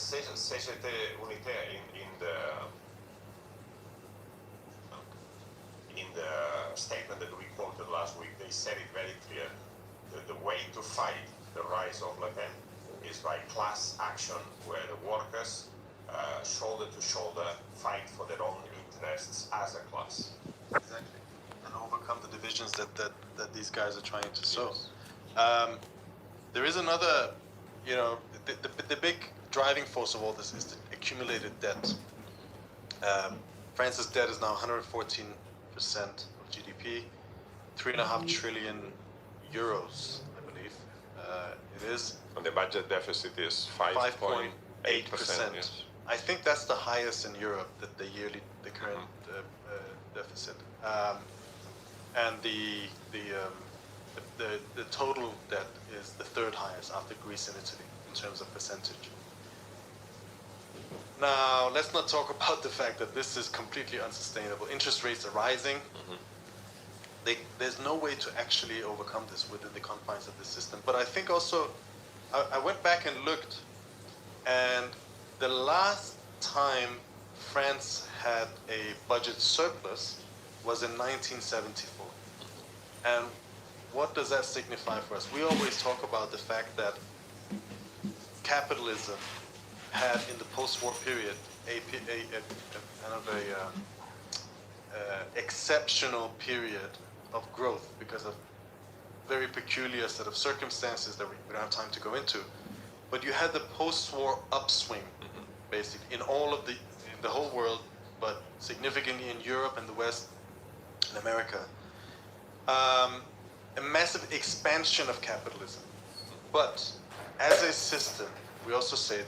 CGT Unité in the statement that we quoted last week, they said it very clear. The way to fight the rise of Le Pen is by class action, where the workers, shoulder to shoulder, fight for their own interests as a class. Exactly, and overcome the divisions that these guys are trying to sow. Yes. There is another, the big driving force of all this is the accumulated debt. France's debt is now 114% of GDP, 3.5 trillion euros, I believe. It is. And the budget deficit is 5.8%. 5.8%. Yes. I think that's the highest in Europe, the current deficit. And the total debt is the third highest after Greece and Italy in terms of percentage. Now, let's not talk about the fact that this is completely unsustainable. Interest rates are rising. There's no way to actually overcome this within the confines of the system. But I think also, I went back and looked, and the last time France had a budget surplus was in 1974. And what does that signify for us? We always talk about the fact that capitalism had, in the post-war period, a kind of exceptional period of growth because of very peculiar set of circumstances that we don't have time to go into. But you had the post-war upswing, basically, in the whole world, but significantly in Europe and the West and America. A massive expansion of capitalism. But as a system, we also say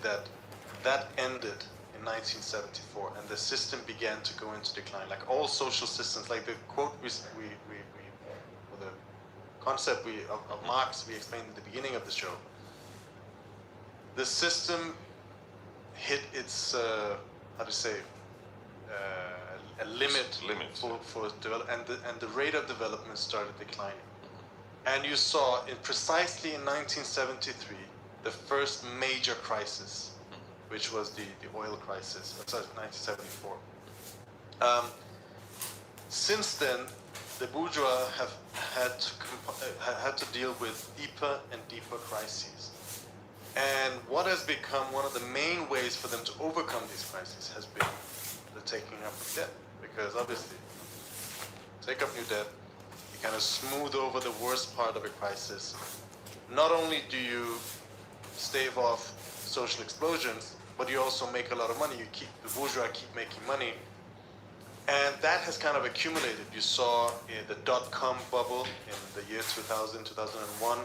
that ended in 1974, and the system began to go into decline. Like all social systems, like the quote or the concept of Marx we explained at the beginning of the show. The system hit its a limit for development, and the rate of development started declining. And you saw precisely in 1973 the first major crisis, which was the oil crisis. That's 1974. Since then, the bourgeois have had to deal with deeper and deeper crises. And what has become one of the main ways for them to overcome these crises has been the taking up of debt. Because obviously, take up new debt, you kind of smooth over the worst part of a crisis. Not only do you stave off social explosions, but you also make a lot of money. The bourgeois keep making money. And that has kind of accumulated. You saw the dot-com bubble in the year 2000, 2001.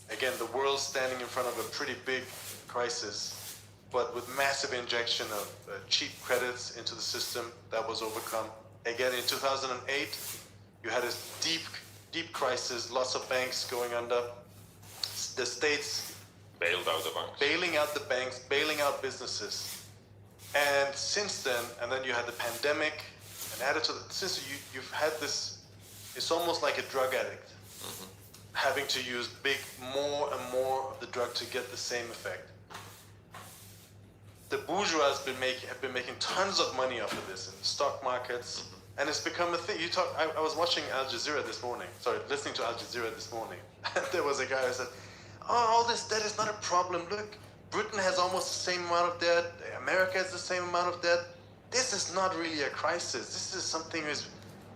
Again, the world standing in front of a pretty big crisis, but with massive injection of cheap credits into the system. That was overcome. Again, in 2008, you had a deep crisis, lots of banks going under. The states bailed out the banks. Bailing out the banks, bailing out businesses. And since then, and then you had the pandemic, and added to that, since you've had this, it's almost like a drug addict, having to use more and more of the drug to get the same effect. The bourgeois have been making tons of money off of this in the stock markets, and it's become a thing. I was watching Al Jazeera this morning, listening to Al Jazeera this morning, and there was a guy who said, all this debt is not a problem. Look, Britain has almost the same amount of debt. America has the same amount of debt. This is not really a crisis. This is something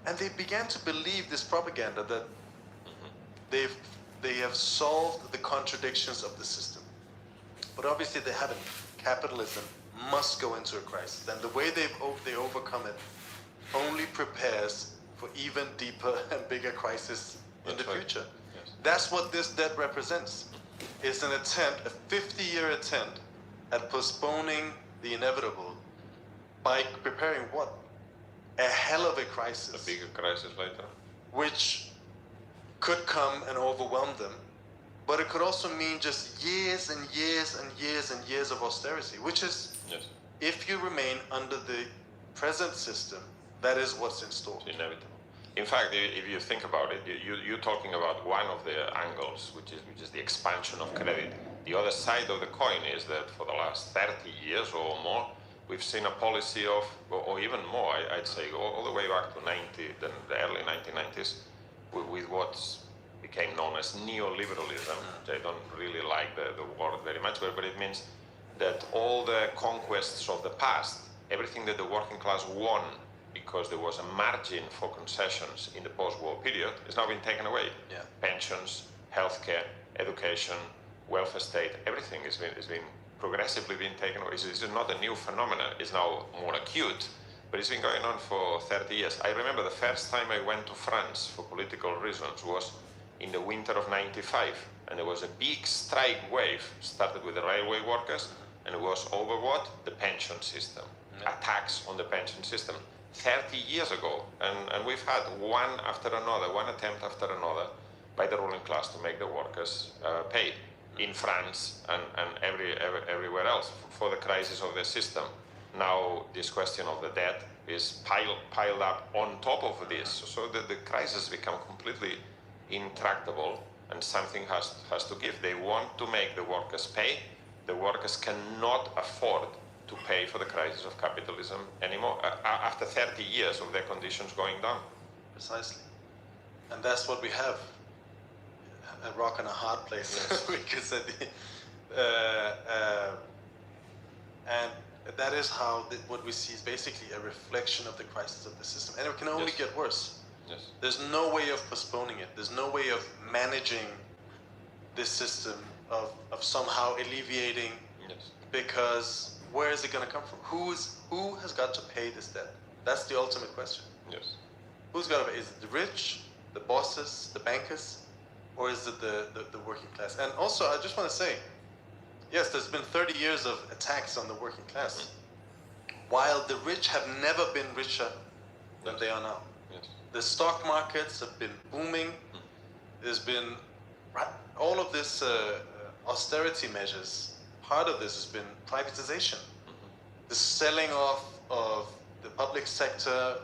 and they began to believe this propaganda that they have solved the contradictions of the system. But obviously they haven't. Capitalism must go into a crisis. And the way they overcome it only prepares for even deeper and bigger crises in the future. Yes. That's what this debt represents. It's an attempt, a 50-year attempt at postponing the inevitable by preparing what? A hell of a crisis. A bigger crisis later. Which could come and overwhelm them. But it could also mean just years and years and years and years of austerity, which is, if you remain under the present system, that is what's in store. It's inevitable. In fact, if you think about it, you're talking about one of the angles, which is the expansion of credit. The other side of the coin is that for the last 30 years or more, we've seen a policy of, or even more, I'd say, all the way back to the early 1990s, with what became known as neoliberalism. I don't really like the word very much, but it means that all the conquests of the past, everything that the working class won because there was a margin for concessions in the post-war period, has now been taken away. Yeah. Pensions, healthcare, education, welfare state, everything has been progressively being taken away. This is not a new phenomenon. It's now more acute, but it's been going on for 30 years. I remember the first time I went to France for political reasons was in the winter of '95, and there was a big strike wave, started with the railway workers, and it was over what? The pension system. Attacks on the pension system. 30 years ago, and we've had one after another, one attempt after another by the ruling class to make the workers pay in France and everywhere else for the crisis of the system. Now this question of the debt is piled up on top of this, so the crisis become completely intractable, and something has to give. They want to make the workers pay. The workers cannot afford to pay for the crisis of capitalism anymore after 30 years of their conditions going down. Precisely. And that's what we have. A rock and a hard place, Yes. we could say. And that is how what we see is basically a reflection of the crisis of the system. And it can only Yes. get worse. Yes. There's no way of postponing it. There's no way of managing this system, of somehow alleviating, Yes. because where is it going to come from? Who has got to pay this debt? That's the ultimate question. Yes. Who's got to pay? Is it the rich, the bosses, the bankers, or is it the working class? And also, I just want to say, yes, there's been 30 years of attacks on the working class, while the rich have never been richer than Yes. they are now. Yes. The stock markets have been booming. There's been all of this austerity measures. Part of this has been privatization, the selling off of the public sector,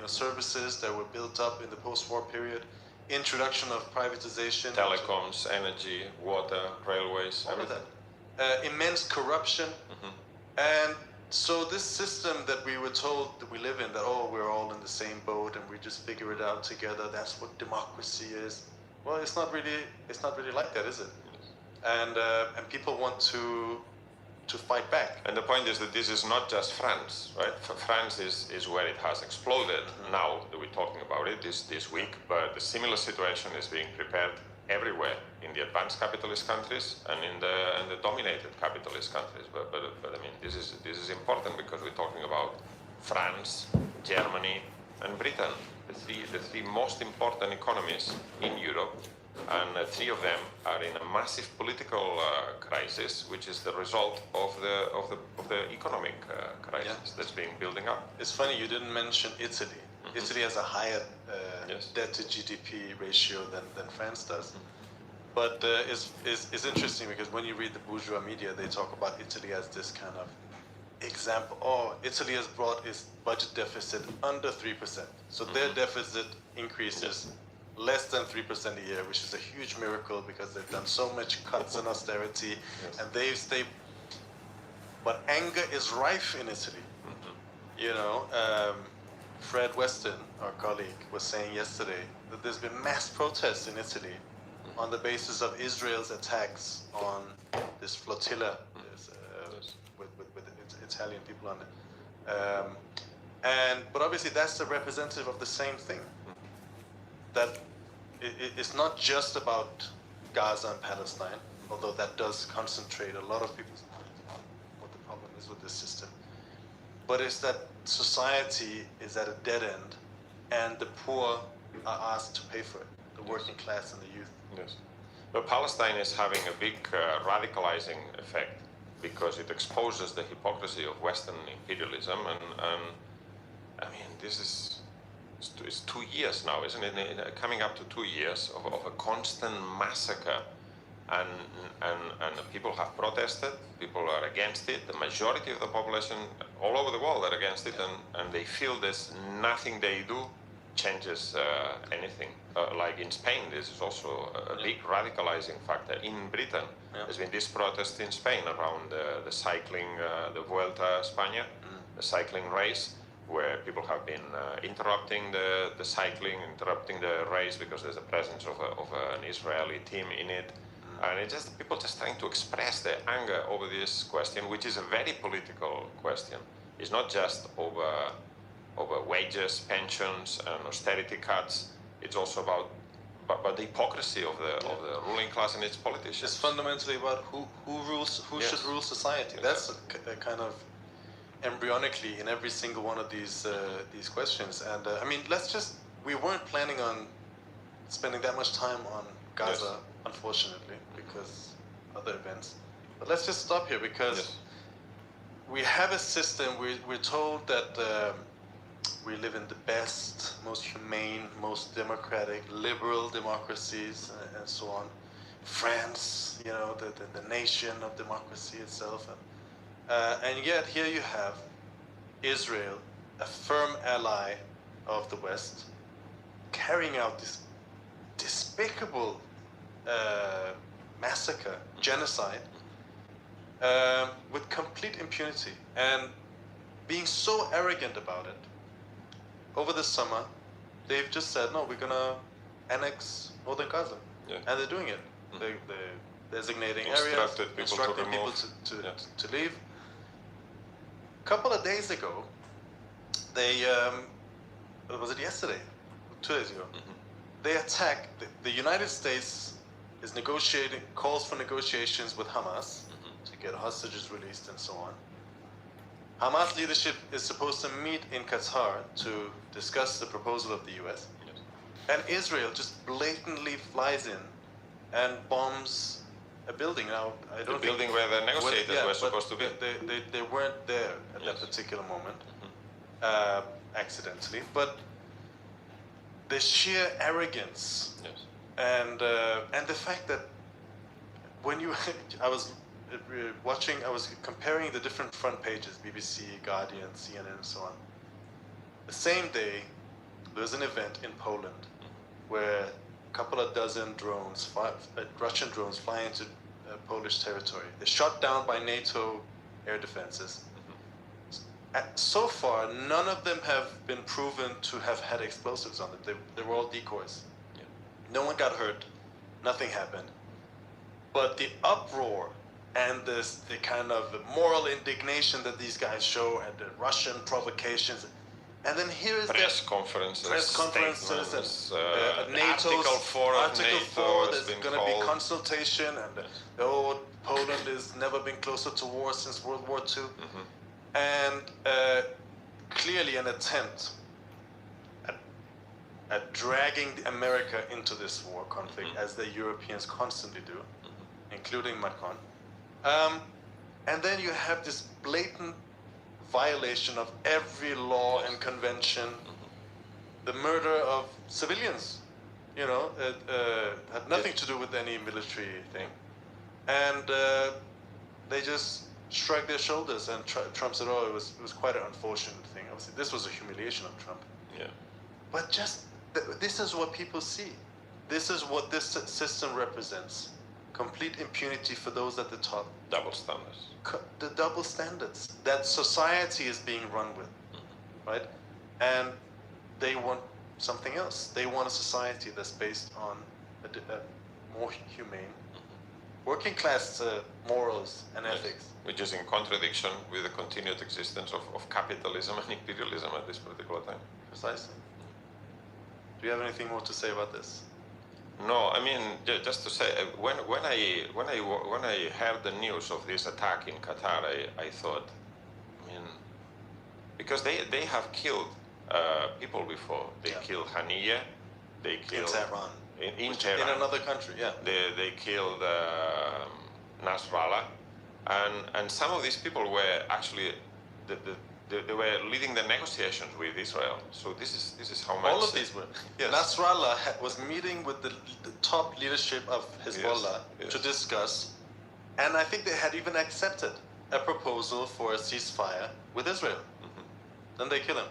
services that were built up in the post-war period, introduction of privatization, Telecoms, energy, water, railways, all of everything. that, immense corruption, and so this system that we were told that we live in, that we're all in the same boat and we just figure it out together. That's what democracy is. Well, it's not really like that, is it? And people want to fight back. And the point is that this is not just France, right? France is where it has exploded now that we're talking about it this week, but the similar situation is being prepared everywhere in the advanced capitalist countries and in the dominated capitalist countries. But I mean, this is important because we're talking about France, Germany, and Britain, the three most important economies in Europe. And three of them are in a massive political crisis, which is the result of the economic crisis that's been building up. It's funny you didn't mention Italy. Italy has a higher debt to GDP ratio than France does. But it's interesting because when you read the bourgeois media, they talk about Italy as this kind of example. Italy has brought its budget deficit under 3%. So their deficit increases less than 3% a year, which is a huge miracle because they've done so much cuts and austerity, and they've stayed. But anger is rife in Italy. Fred Weston, our colleague, was saying yesterday that there's been mass protests in Italy on the basis of Israel's attacks on this flotilla with Italian people on it. But obviously that's a representative of the same thing. That it's not just about Gaza and Palestine, although that does concentrate a lot of people's minds on what the problem is with this system. But it's that society is at a dead end, and the poor are asked to pay for it, the working class and the youth. Yes. But Palestine is having a big radicalizing effect because it exposes the hypocrisy of Western imperialism, and I mean, this is. It's 2 years now, isn't it? Coming up to 2 years of a constant massacre, and people have protested. People are against it. The majority of the population all over the world are against it, and they feel there's nothing they do changes anything. Like in Spain, this is also a big radicalizing factor. In Britain, there's been this protest in Spain around the cycling, the Vuelta a España, the cycling race, where people have been interrupting the cycling, interrupting the race because there's a presence of an Israeli team in it. And it's just people just trying to express their anger over this question, which is a very political question. It's not just over wages, pensions, and austerity cuts. It's also about the hypocrisy of the ruling class and its politicians. It's fundamentally about who should rule society. Exactly. That's a kind of embryonically in every single one of these questions. And I mean, we weren't planning on spending that much time on Gaza, unfortunately, because other events. But let's just stop here because we have a system. We're told that we live in the best, most humane, most democratic, liberal democracies, and so on. France, you know, the nation of democracy itself. And yet here you have Israel, a firm ally of the West, carrying out this despicable massacre, genocide, with complete impunity, and being so arrogant about it. Over the summer, they've just said, no, we're going to annex northern Gaza. Yeah. And they're doing it. They're designating areas, instructing people to leave. A couple of days ago, they, was it yesterday? 2 days ago? They attacked, the United States is calls for negotiations with Hamas to get hostages released and so on. Hamas leadership is supposed to meet in Qatar to discuss the proposal of the US. Yes. And Israel just blatantly flies in and bombs a building. Now, I don't think... The building where the negotiators were supposed to be. They weren't there at that particular moment, accidentally. But the sheer arrogance and the fact that when you... I was comparing the different front pages, BBC, Guardian, CNN, and so on. The same day, there was an event in Poland where a couple of dozen drones, Russian drones, fly into Polish territory. They're shot down by NATO air defenses. So far, none of them have been proven to have had explosives on them. They were all decoys. Yeah. No one got hurt. Nothing happened. But the uproar and the kind of moral indignation that these guys show at the Russian provocations. And then here is press conferences, NATO's Article 4, there's going to be consultation, and Poland has never been closer to war since World War II. And clearly an attempt at dragging America into this war conflict, as the Europeans constantly do, including Macron. And then you have this blatant violation of every law and convention, the murder of civilians, you know, had nothing to do with any military thing. And they just shrugged their shoulders, and Trump said, oh, it was quite an unfortunate thing. Obviously, this was a humiliation of Trump. Yeah. But just, this is what people see. This is what this system represents. Complete impunity for those at the top. Double standards. The double standards that society is being run with, right? And they want something else. They want a society that's based on a more humane, working class morals and ethics. Which is in contradiction with the continued existence of capitalism and imperialism at this particular time. Precisely. Do you have anything more to say about this? No, I mean, just to say, when I heard the news of this attack in Qatar, I thought, I mean, because they have killed people before. They killed Haniyeh, they killed... In Tehran. In Tehran. In another country, yeah. They killed Nasrallah, and some of these people were actually they were leading the negotiations with Israel. So this is how much... All of these were. Yes. Nasrallah was meeting with the top leadership of Hezbollah to discuss, and I think they had even accepted a proposal for a ceasefire with Israel. Then they kill him.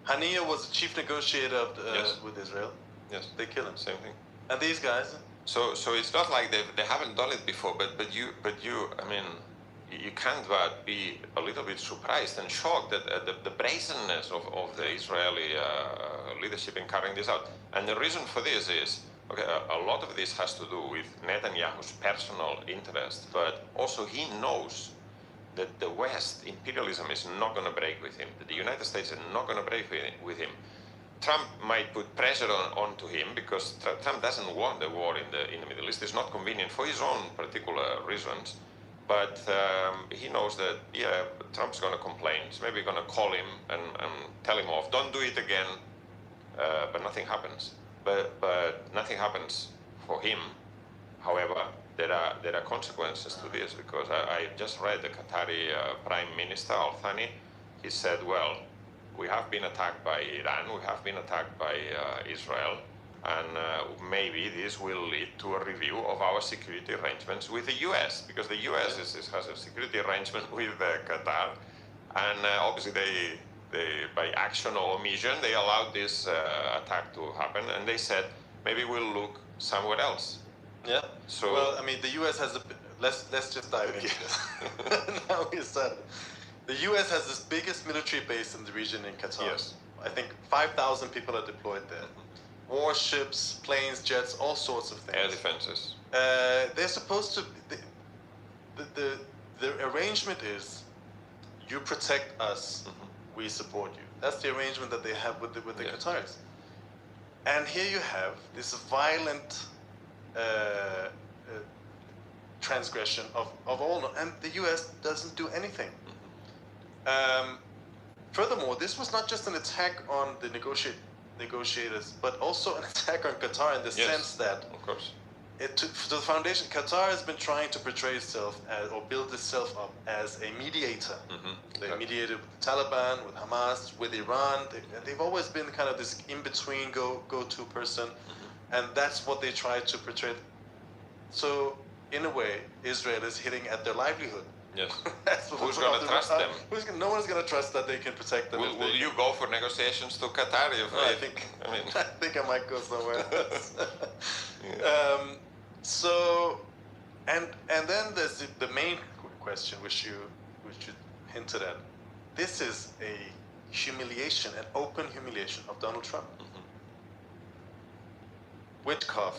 Haniya was the chief negotiator of Yes. with Israel. Yes. They kill him. Same thing. And these guys, So it's not like they haven't done it before, but you I mean, you can't but be a little bit surprised and shocked at the brazenness of the Israeli leadership in carrying this out. And the reason for this is, okay, a lot of this has to do with Netanyahu's personal interest, but also he knows that the West imperialism is not going to break with him, that the United States is not going to break with him. Trump might put pressure onto him because Trump doesn't want the war in the Middle East. It's not convenient for his own particular reasons. But he knows that, yeah, Trump's going to complain. He's maybe going to call him and tell him off. Don't do it again. But nothing happens. But nothing happens for him. However, there are consequences to this, because I just read the Qatari Prime Minister Al Thani. He said, well, we have been attacked by Iran, we have been attacked by Israel, and maybe this will lead to a review of our security arrangements with the US, because the US has a security arrangement with Qatar, and obviously they by action or omission, they allowed this attack to happen, and they said, maybe we'll look somewhere else. yeah. So, Well, I mean, the U.S. has a. Let's just dive into this. Now we started. The U.S. has this biggest military base in the region in Qatar. Yes. I think 5,000 people are deployed there. Warships, planes, jets, all sorts of things. air defenses. They're supposed to. The arrangement is, you protect us, we support you. That's the arrangement that they have with the Yes. Qataris. And here you have this violent transgression of all, and the U.S. doesn't do anything. Furthermore, this was not just an attack on the negotiators, but also an attack on Qatar in the Yes. sense that Of course. to the foundation, Qatar has been trying to portray itself as, or build itself up as a mediator. They mediated with the Taliban, with Hamas, with Iran. They've always been kind of this in-between go-to person, and that's what they try to portray. So, in a way, Israel is hitting at their livelihood. Yes. That's what Who's going to trust them? No one's going to trust that they can protect them. Will you go for negotiations to Qatar? I think I might go somewhere else. So, and then there's the main question which you hinted at. This is a humiliation, an open humiliation of Donald Trump. Witkoff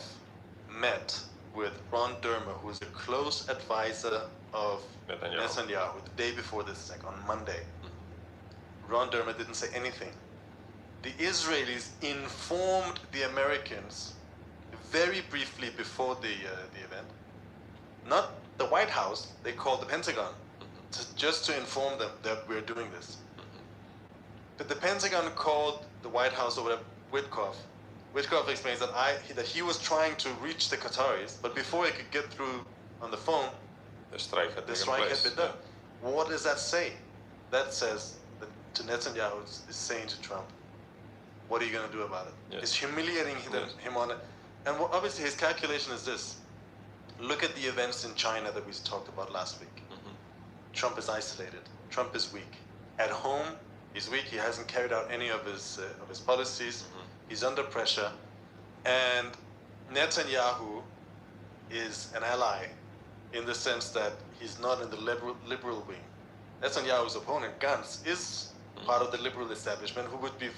met with Ron Dermer, who is a close advisor of Netanyahu, the day before this attack, on Monday. Ron Dermer didn't say anything. The Israelis informed the Americans very briefly before the event. Not the White House, they called the Pentagon just to inform them that we're doing this. But the Pentagon called the White House or whatever, Witkoff. Witkoff explains that he was trying to reach the Qataris, but before he could get through on the phone, The strike had been done. What does that say? That says that to Netanyahu is saying to Trump, what are you going to do about it? Yes. It's humiliating him on it. And obviously his calculation is this. Look at the events in China that we talked about last week. Trump is isolated. Trump is weak. At home, he's weak. He hasn't carried out any of his policies. He's under pressure. And Netanyahu is an ally in the sense that he's not in the liberal wing. Netanyahu's opponent, Gantz, is part of the liberal establishment who would be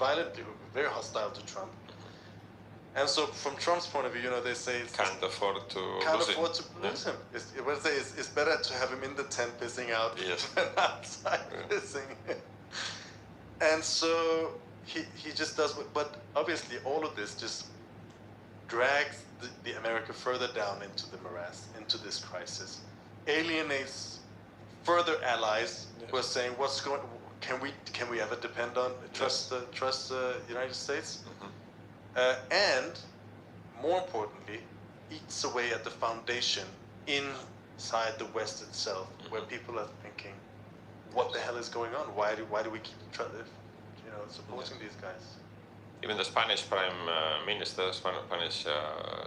very hostile to Trump. And so from Trump's point of view, they say can't afford to lose him. It's better to have him in the tent pissing out than outside pissing. And so he just does, but obviously all of this just drags the America further down into the morass, into this crisis, alienates further allies who are saying, can we ever depend on trust the United States? And more importantly, eats away at the foundation inside the West itself, where people are thinking, what the hell is going on? Why do we keep supporting these guys? Even the Spanish Prime Minister, Spanish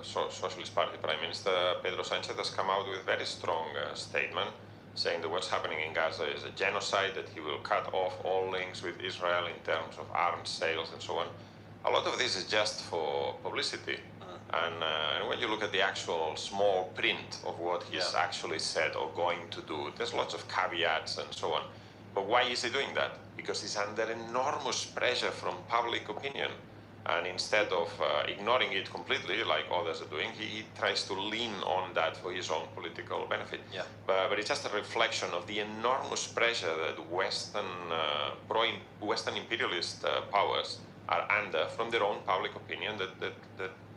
Socialist Party Prime Minister Pedro Sánchez has come out with a very strong statement, saying that what's happening in Gaza is a genocide, that he will cut off all links with Israel in terms of arms sales and so on. A lot of this is just for publicity. And when you look at the actual small print of what he's actually said or going to do, there's lots of caveats and so on. But why is he doing that? Because he's under enormous pressure from public opinion. And instead of ignoring it completely, like others are doing, he tries to lean on that for his own political benefit. Yeah. But it's just a reflection of the enormous pressure that Western imperialist powers are under from their own public opinion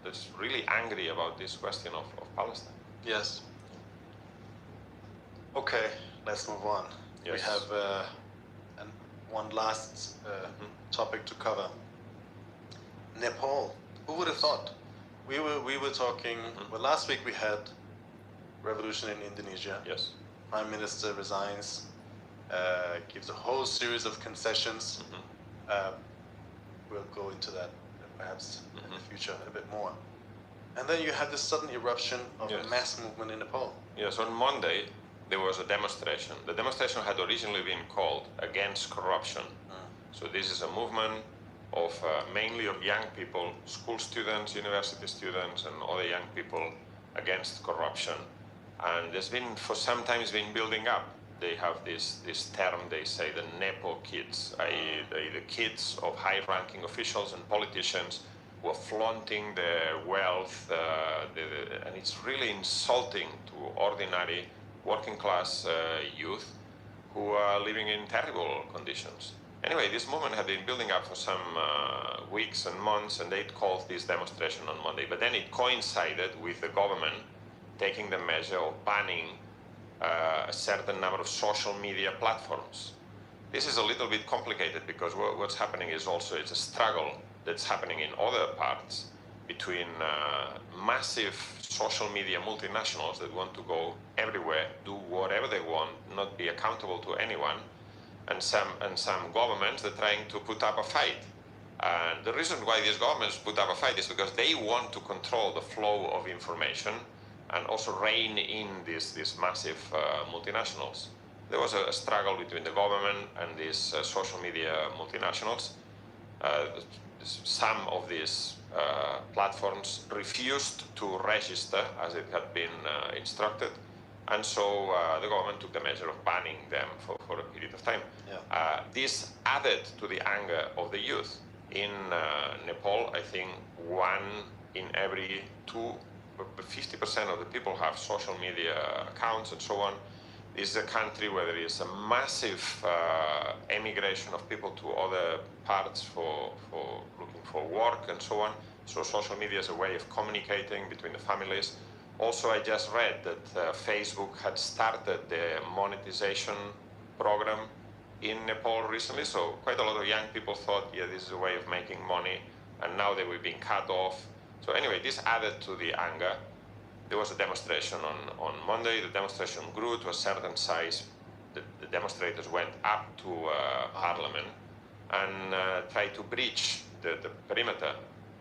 that's really angry about this question of Palestine. Yes. Okay, let's move on. Yes. We have one last topic to cover. Nepal. Who would have thought? We were talking. Well, last week we had revolution in Indonesia. Yes. Prime Minister resigns, gives a whole series of concessions. We'll go into that perhaps in the future a bit more. And then you had this sudden eruption of a mass movement in Nepal. Yes, on Monday there was a demonstration. The demonstration had originally been called against corruption. So this is a movement of mainly of young people, school students, university students, and other young people against corruption. And there's been, for some time, it's been building up. They have this term, they say the Nepo kids, i.e. the kids of high-ranking officials and politicians who are flaunting their wealth, and it's really insulting to ordinary working-class youth who are living in terrible conditions. Anyway, this movement had been building up for some weeks and months, and they'd called this demonstration on Monday. But then it coincided with the government taking the measure of banning a certain number of social media platforms. This is a little bit complicated because what's happening is also it's a struggle that's happening in other parts between massive social media multinationals that want to go everywhere, do whatever they want, not be accountable to anyone, and some governments that are trying to put up a fight. And the reason why these governments put up a fight is because they want to control the flow of information and also rein in these massive multinationals. There was a struggle between the government and these social media multinationals. Some of these platforms refused to register as it had been instructed, and so the government took the measure of banning them for a period of time. Yeah. This added to the anger of the youth. In Nepal, I think 1 in every 2, 50% of the people have social media accounts and so on. This is a country where there is a massive emigration of people to other parts for looking for work and so on. So social media is a way of communicating between the families. Also, I just read that Facebook had started the monetization program in Nepal recently. So quite a lot of young people thought, yeah, this is a way of making money, and now they were being cut off. So anyway, this added to the anger. There was a demonstration on Monday. The demonstration grew to a certain size. The demonstrators went up to Parliament and tried to breach the perimeter.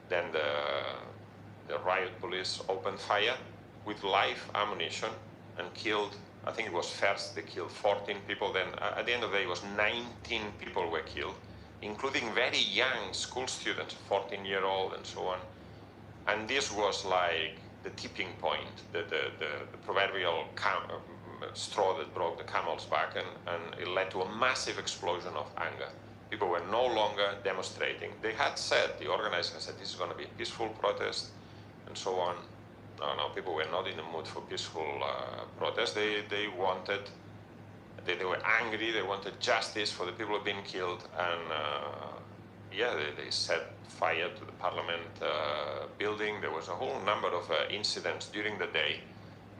Then the riot police opened fire with live ammunition and killed, I think it was first they killed 14 people. Then at the end of the day, it was 19 people were killed, including very young school students, 14-year-old and so on. And this was like the tipping point, the proverbial straw that broke the camel's back, and it led to a massive explosion of anger. People were no longer demonstrating. They had said, the organizers said, this is going to be a peaceful protest, and so on. No, people were not in the mood for peaceful protest. They were angry. They wanted justice for the people who had been killed, and they set fire to the Parliament building. There was a whole number of incidents during the day.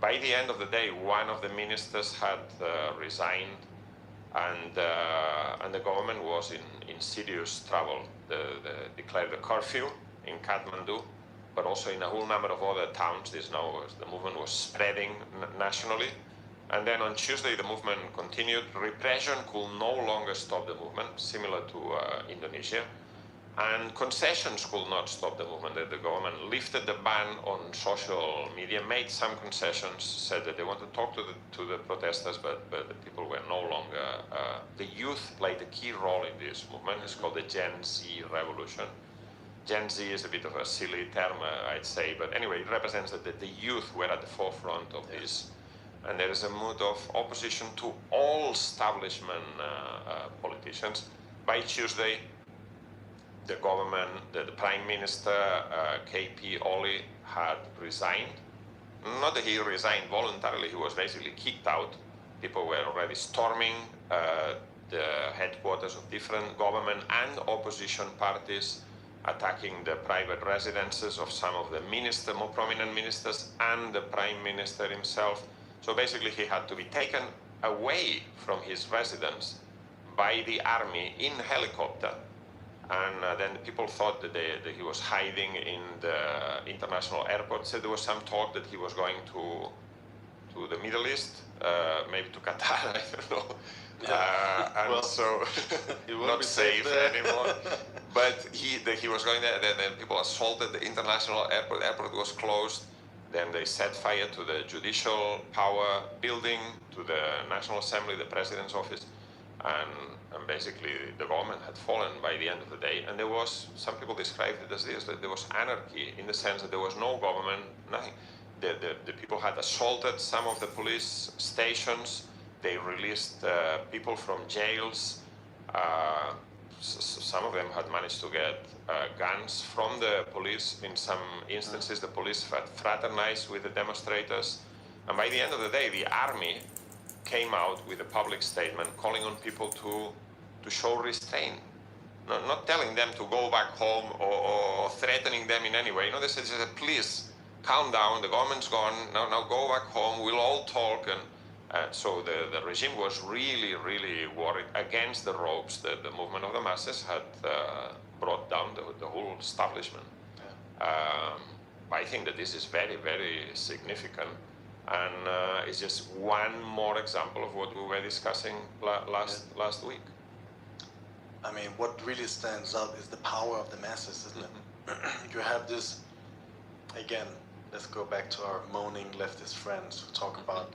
By the end of the day, one of the ministers had resigned, and the government was in serious trouble. They declared a curfew in Kathmandu, but also in a whole number of other towns. The movement was spreading nationally. And then on Tuesday, the movement continued. Repression could no longer stop the movement, similar to Indonesia. And concessions could not stop the movement. The government lifted the ban on social media, made some concessions, said that they want to talk to the protesters, but the people were no longer. The youth played a key role in this movement. It's called the Gen Z revolution. Gen Z is a bit of a silly term, I'd say, but anyway, it represents that the youth were at the forefront of this. And there is a mood of opposition to all establishment politicians. By Tuesday, the government, the Prime Minister, KP Oli, had resigned. Not that he resigned voluntarily, he was basically kicked out. People were already storming the headquarters of different government and opposition parties, attacking the private residences of some of the more prominent ministers and the Prime Minister himself. So basically he had to be taken away from his residence by the army in helicopter. And then people thought that he was hiding in the international airport. So there was some talk that he was going to the Middle East, maybe to Qatar, I don't know. And well, so not safe anymore. But he was going there. Then people assaulted the international airport. The airport was closed. Then they set fire to the judicial power building, to the National Assembly, the president's office. And basically the government had fallen by the end of the day. And there was, some people described it as this, that there was anarchy in the sense that there was no government, nothing. The people had assaulted some of the police stations. They released people from jails. Some of them had managed to get guns from the police. In some instances, the police had fraternized with the demonstrators. And by the end of the day, the army came out with a public statement calling on people to show restraint. Not telling them to go back home or threatening them in any way. No, they said, please, calm down, the government's gone, now go back home, we'll all talk. And so the regime was really, really worried against the ropes that the movement of the masses had brought down the whole establishment. Yeah. I think that this is very, very significant. And it's just one more example of what we were discussing last week. I mean, what really stands out is the power of the masses, isn't it? You have this, again, let's go back to our moaning leftist friends who talk about,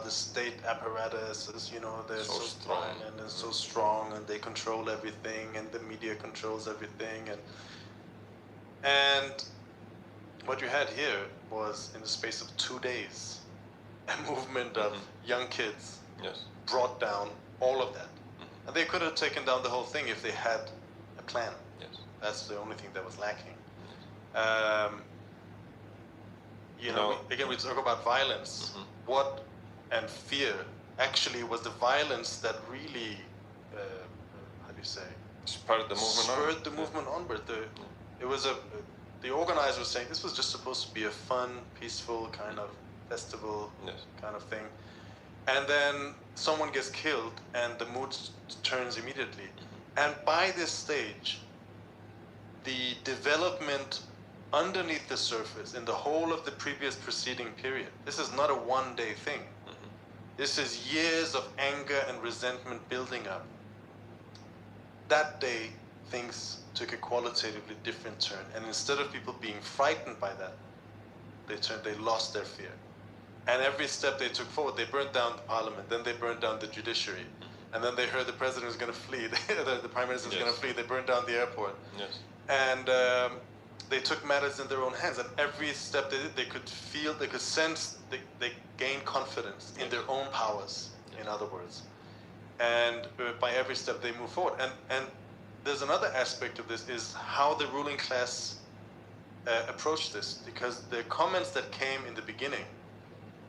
the state apparatus is, they're so strong and they're so strong and they control everything and the media controls everything. And what you had here was, in the space of 2 days, a movement of young kids brought down all of that. And they could have taken down the whole thing if they had a plan. Yes. That's the only thing that was lacking. Again, we talk about violence. What and fear actually was the violence that really, spurred the movement onward. The organizer was saying this was just supposed to be a fun, peaceful kind of festival kind of thing. And then someone gets killed and the mood turns immediately. And by this stage, the development underneath the surface in the whole of the previous preceding period, this is not a one-day thing. This is years of anger and resentment building up. That day, things took a qualitatively different turn. And instead of people being frightened by that, they lost their fear. And every step they took forward, they burned down the parliament, then they burned down the judiciary. And then they heard the president was going to flee, the prime minister was going to flee, they burned down the airport. And they took matters in their own hands. And every step they did, they could feel, they could sense, they gained confidence in their own powers, in other words. And by every step they move forward. And there's another aspect of this, is how the ruling class approached this. Because the comments that came in the beginning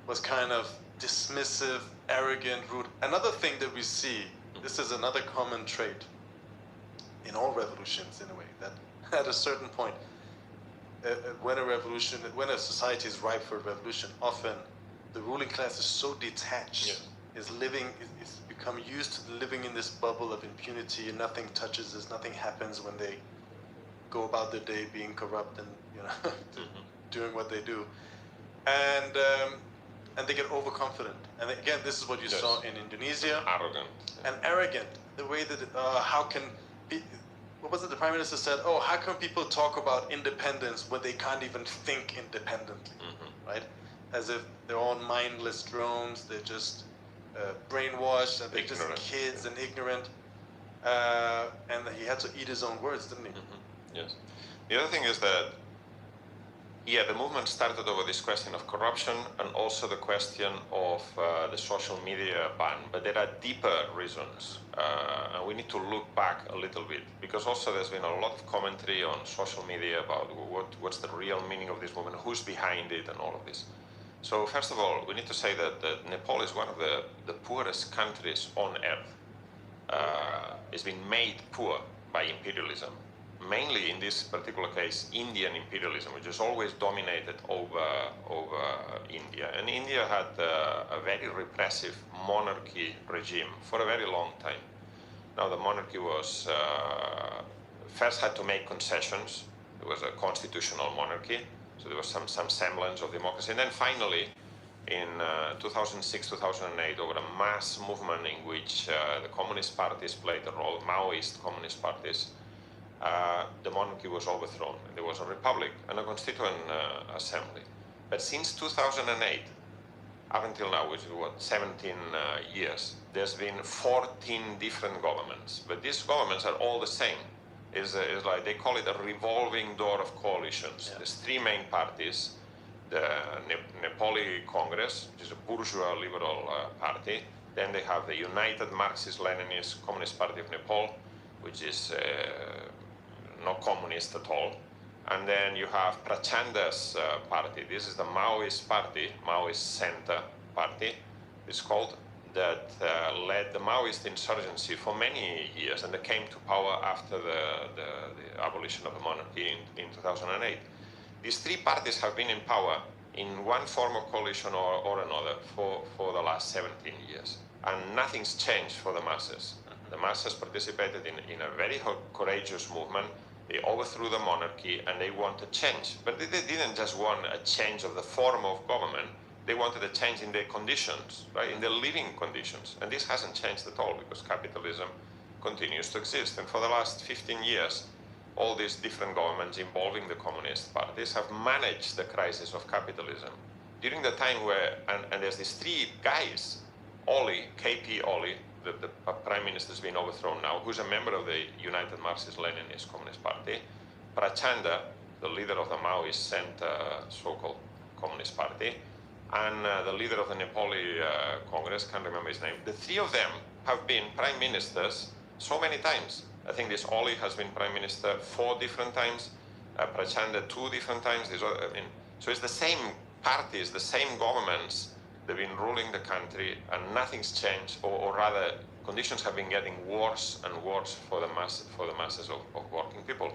was kind of dismissive, arrogant, rude. Another thing that we see, this is another common trait in all revolutions in a way, that at a certain point, when a society is ripe for a revolution, often the ruling class is so detached, is become used to living in this bubble of impunity, and nothing touches us, nothing happens when they go about their day being corrupt and doing what they do. And they get overconfident. And again, this is what you saw in Indonesia. Arrogant. And arrogant. The way that, how can what was it? The prime minister said, "Oh, how can people talk about independence when they can't even think independently, right? As if they're all mindless drones. They're just brainwashed and they're Ignorant. just kids and ignorant." And he had to eat his own words, didn't he? Yes. The other thing is that, the movement started over this question of corruption and also the question of the social media ban. But there are deeper reasons, and we need to look back a little bit, because also there's been a lot of commentary on social media about what's the real meaning of this movement, who's behind it, and all of this. So first of all, we need to say that Nepal is one of the poorest countries on earth. It's been made poor by imperialism. Mainly in this particular case, Indian imperialism, which has always dominated over India. And India had a very repressive monarchy regime for a very long time. Now the monarchy was, first had to make concessions. It was a constitutional monarchy, so there was some semblance of democracy. And then finally, in 2006-2008, over a mass movement in which the communist parties played a role, Maoist communist parties, the monarchy was overthrown. There was a republic and a constituent assembly. But since 2008, up until now, which is 17 years, there's been 14 different governments. But these governments are all the same. It's like they call it a revolving door of coalitions. Yeah. There's three main parties. The Nepali Congress, which is a bourgeois liberal party. Then they have the United Marxist-Leninist Communist Party of Nepal, which is not communist at all. And then you have Prachanda's party. This is the Maoist party, Maoist Center party, it's called, that led the Maoist insurgency for many years, and they came to power after the abolition of the monarchy in 2008. These three parties have been in power in one form of coalition or another for the last 17 years. And nothing's changed for the masses. The masses participated in a very courageous movement. They overthrew the monarchy and they wanted change. But they didn't just want a change of the form of government. They wanted a change in their conditions, right? In their living conditions. And this hasn't changed at all because capitalism continues to exist. And for the last 15 years, all these different governments involving the communist parties have managed the crisis of capitalism. During the time where, and there's these three guys, Oli, KP Oli, the prime minister's been overthrown now, who's a member of the United Marxist-Leninist Communist Party, Prachanda, the leader of the Maoist Center so-called Communist Party, and the leader of the Nepali Congress, can't remember his name. The three of them have been prime ministers so many times. I think this Oli has been prime minister 4 different times, Prachanda 2 different times. So it's the same parties, the same governments. They've been ruling the country and nothing's changed, or rather, conditions have been getting worse and worse for the masses of working people.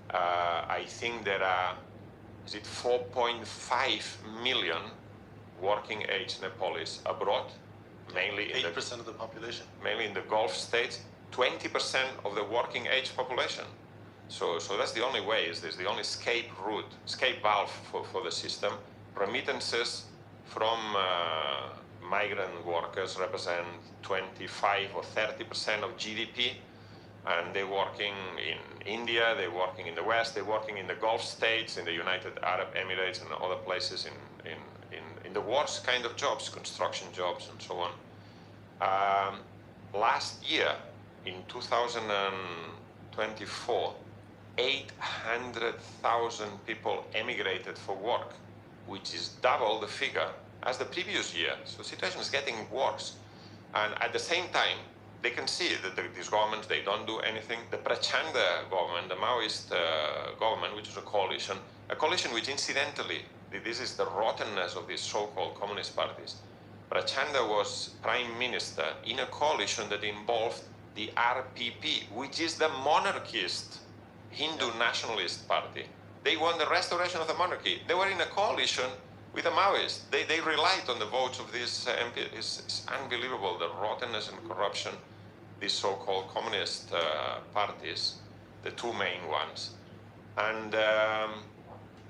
I think there are, 4.5 million working age Nepalis abroad, mainly in 8% of the population. Mainly in the Gulf states, 20% of the working age population. So that's the only way, is this the only escape valve for the system. Remittances from migrant workers represent 25 or 30% of GDP, and they're working in India, they're working in the West, they're working in the Gulf states, in the United Arab Emirates and other places in the worst kind of jobs, construction jobs and so on. Last year, in 2024, 800,000 people emigrated for work, which is double the figure as the previous year. So the situation is getting worse. And at the same time, they can see that these governments, they don't do anything. The Prachanda government, the Maoist government, which is a coalition which incidentally, this is the rottenness of these so-called communist parties. Prachanda was prime minister in a coalition that involved the RPP, which is the monarchist Hindu nationalist party. They want the restoration of the monarchy. They were in a coalition with the Maoists. They relied on the votes of these MPs. It's unbelievable, the rottenness and corruption, these so-called communist parties, the two main ones. And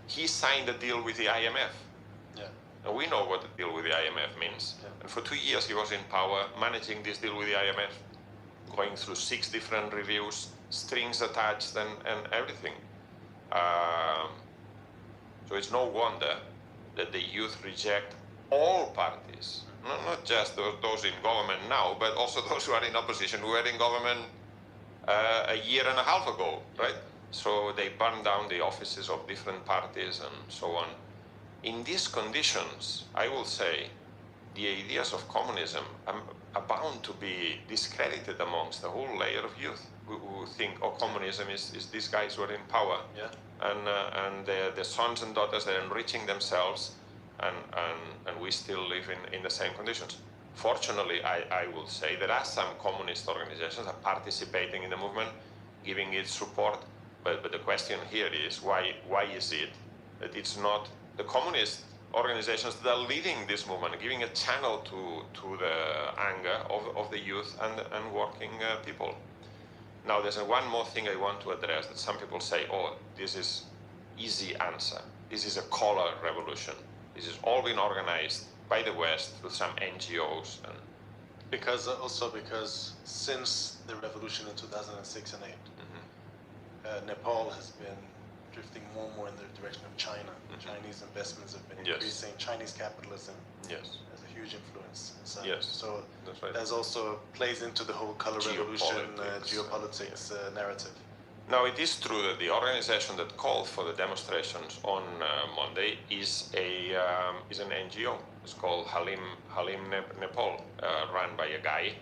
he signed a deal with the IMF. Yeah. And we know what the deal with the IMF means. Yeah. And for 2 years he was in power, managing this deal with the IMF, going through 6 different reviews, strings attached and everything. Um, so it's no wonder that the youth reject all parties, not just those in government now, but also those who are in opposition, who were in government a year and a half ago, right? So they burn down the offices of different parties and so on. In these conditions, I will say, the ideas of communism are bound to be discredited amongst the whole layer of youth who think, oh, communism is these guys who are in power, and the sons and daughters are enriching themselves, and we still live in the same conditions. Fortunately, I will say there are some communist organizations are participating in the movement, giving it support, but the question here is why is it that it's not the communist organizations that are leading this movement, giving a channel to the anger of the youth and working people. Now, there's one more thing I want to address, that some people say, oh, this is easy answer. This is a color revolution. This has all been organized by the West through some NGOs. And because since the revolution in 2006 and 8, Nepal has been drifting more and more in the direction of China. Chinese investments have been increasing. Chinese capitalism has a huge influence. So that's right. there's also plays into the whole color revolution, geopolitics narrative. Now, it is true that the organization that called for the demonstrations on Monday is an NGO. It's called Halim Nepal, run by a guy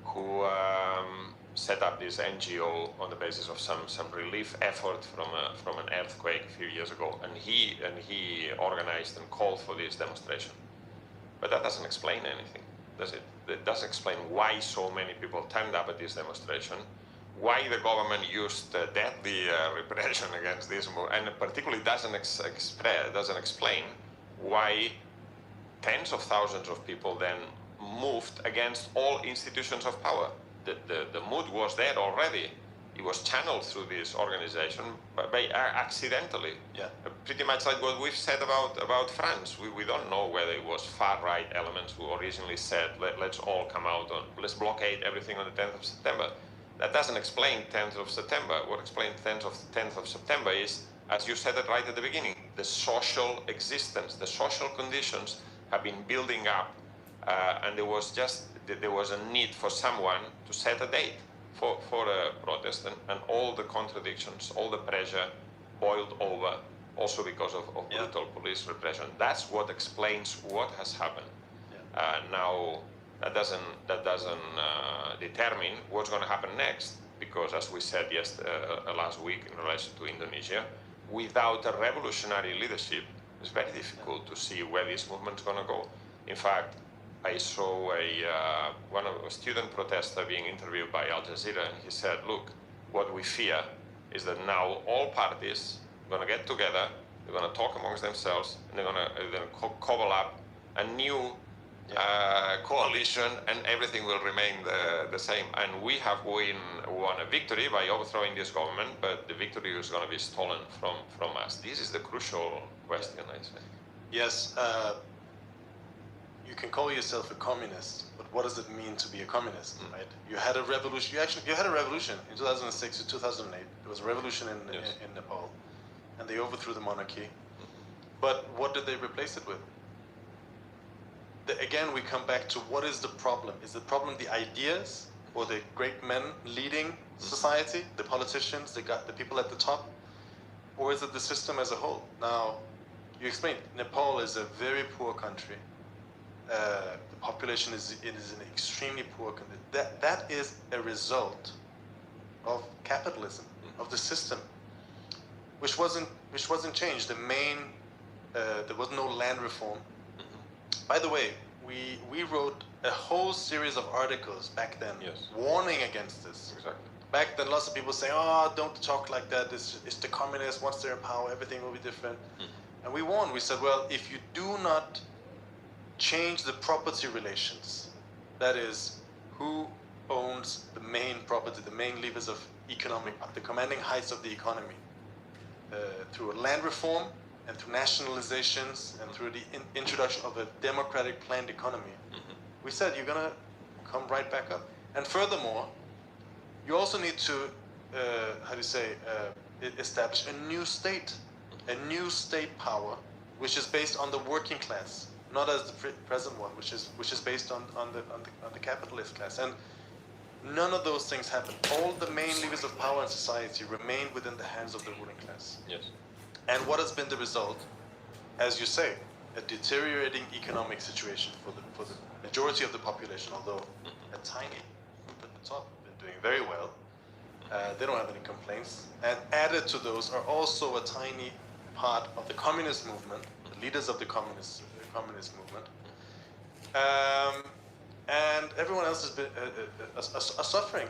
who set up this NGO on the basis of some relief effort from an earthquake a few years ago, and he organized and called for this demonstration. But that doesn't explain anything, does it? It doesn't explain why so many people turned up at this demonstration, why the government used deadly repression against this movement, and particularly doesn't explain why tens of thousands of people then moved against all institutions of power. The mood was there already. It was channeled through this organization by accidentally. Pretty much like what we've said about France. We don't know whether it was far-right elements who originally said, let's all come out, let's blockade everything on the 10th of September. That doesn't explain 10th of September. What explains 10th of September is, as you said it right at the beginning, the social existence, the social conditions have been building up, and there was a need for someone to set a date for a protest, and all the contradictions, all the pressure boiled over, also because of brutal police repression. That's what explains what has happened. Now, that doesn't determine what's going to happen next, because as we said last week in relation to Indonesia, without a revolutionary leadership, it's very difficult to see where this movement's going to go. In fact, I saw a student protester being interviewed by Al Jazeera, and he said, look, what we fear is that now all parties are going to get together, they're going to talk amongst themselves, and they're going to cobble up a new coalition, and everything will remain the same. And we have won a victory by overthrowing this government, but the victory is going to be stolen from us. This is the crucial question, I say. Yes. You can call yourself a communist, but what does it mean to be a communist, right? You had a revolution. You had a revolution in 2006 to 2008. There was a revolution in Nepal, and they overthrew the monarchy. But what did they replace it with? Again, we come back to what is the problem? Is the problem the ideas or the great men leading society, the politicians, the people at the top, or is it the system as a whole? Now, you explained Nepal is a very poor country. The population is in extremely poor condition. That is a result of capitalism, of the system, which wasn't changed. There was no land reform. By the way, we wrote a whole series of articles back then warning against this. Exactly. Back then, lots of people say, "Oh, don't talk like that. It's the communists. Once they're in power, everything will be different." And we warned. We said, "Well, if you do not change the property relations, that is, who owns the main property, the main levers of the commanding heights of the economy, through a land reform and through nationalizations and through the introduction of a democratic planned economy," we said you're going to come right back up. And furthermore, you also need to establish a new state power, which is based on the working class, not as the present one, which is based on the capitalist class. And none of those things happen. All the main levers of power in society remain within the hands of the ruling class. Yes. And what has been the result? As you say, a deteriorating economic situation for the majority of the population, although a tiny group at the top have been doing very well. They don't have any complaints. And added to those are also a tiny part of the communist movement, the leaders of the communist movement. And everyone else has been are suffering.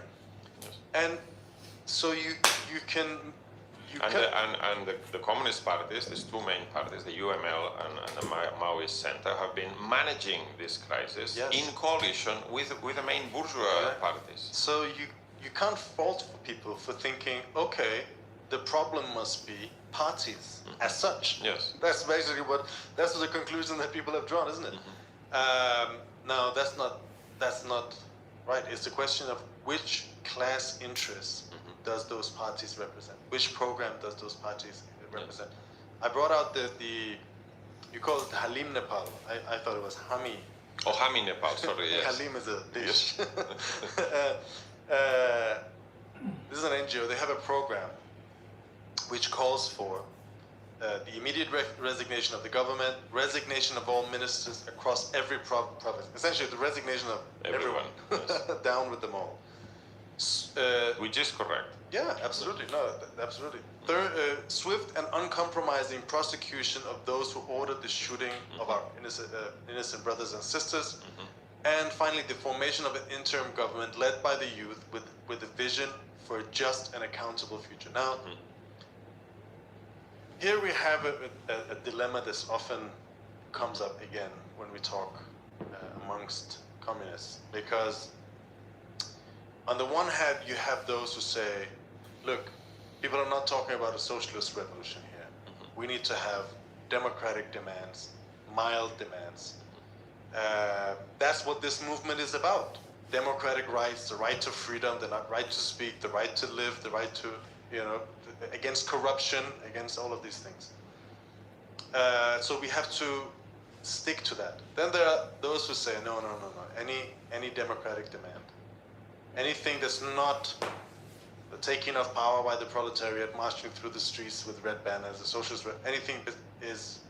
Yes. And so you can And the communist parties, these two main parties, the UML and the Maoist Center, have been managing this crisis Yes. in coalition with the main bourgeois Right. parties. So you can't fault people for thinking, okay, the problem must be parties as such. Yes. That's basically that's the conclusion that people have drawn, isn't it? No, that's not right. It's the question of which class interests does those parties represent? Which program does those parties represent? I brought out you call it Halim Nepal. I thought it was Hami. Oh, Hami Nepal, sorry, yes. Halim is a dish. This is an NGO. They have a program which calls for the immediate resignation of the government, resignation of all ministers across every province. Essentially, the resignation of everyone. Yes. Down with them all. Which is correct. Yeah, absolutely. No, absolutely. Swift and uncompromising prosecution of those who ordered the shooting of our innocent brothers and sisters. And finally, the formation of an interim government led by the youth with a vision for a just and accountable future. Now, here we have a dilemma that often comes up again when we talk amongst communists, because on the one hand, you have those who say, look, people are not talking about a socialist revolution here. We need to have democratic demands, mild demands. That's what this movement is about. Democratic rights, the right to freedom, the right to speak, the right to live, the right to, against corruption, against all of these things. So we have to stick to that. Then there are those who say, no. Any democratic demand, anything that's not the taking of power by the proletariat, marching through the streets with red banners, the socialist, anything is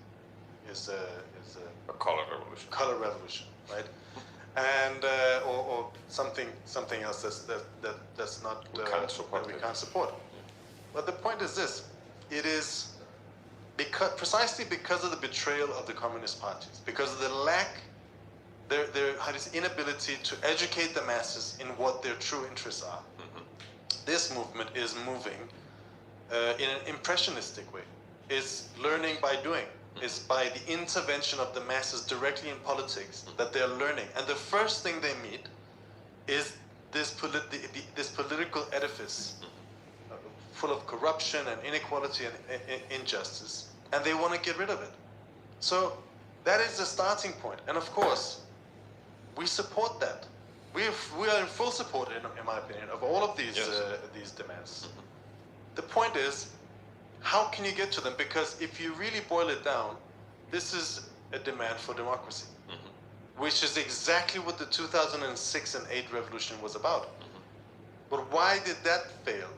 A color revolution. color revolution, right? And or something else that's not We can't support that we it. can't support. But the point is this: it is precisely because of the betrayal of the communist parties, because of the lack, their inability to educate the masses in what their true interests are. This movement is moving in an impressionistic way. Is learning by doing. Is by the intervention of the masses directly in politics that they're learning. And the first thing they meet is this political edifice full of corruption and inequality and injustice. And they want to get rid of it. So that is the starting point. And of course, we support that. We are in full support, in my opinion, of all of these these demands. The point is, how can you get to them? Because if you really boil it down, this is a demand for democracy, which is exactly what the 2006 and 8 revolution was about. But why did that fail?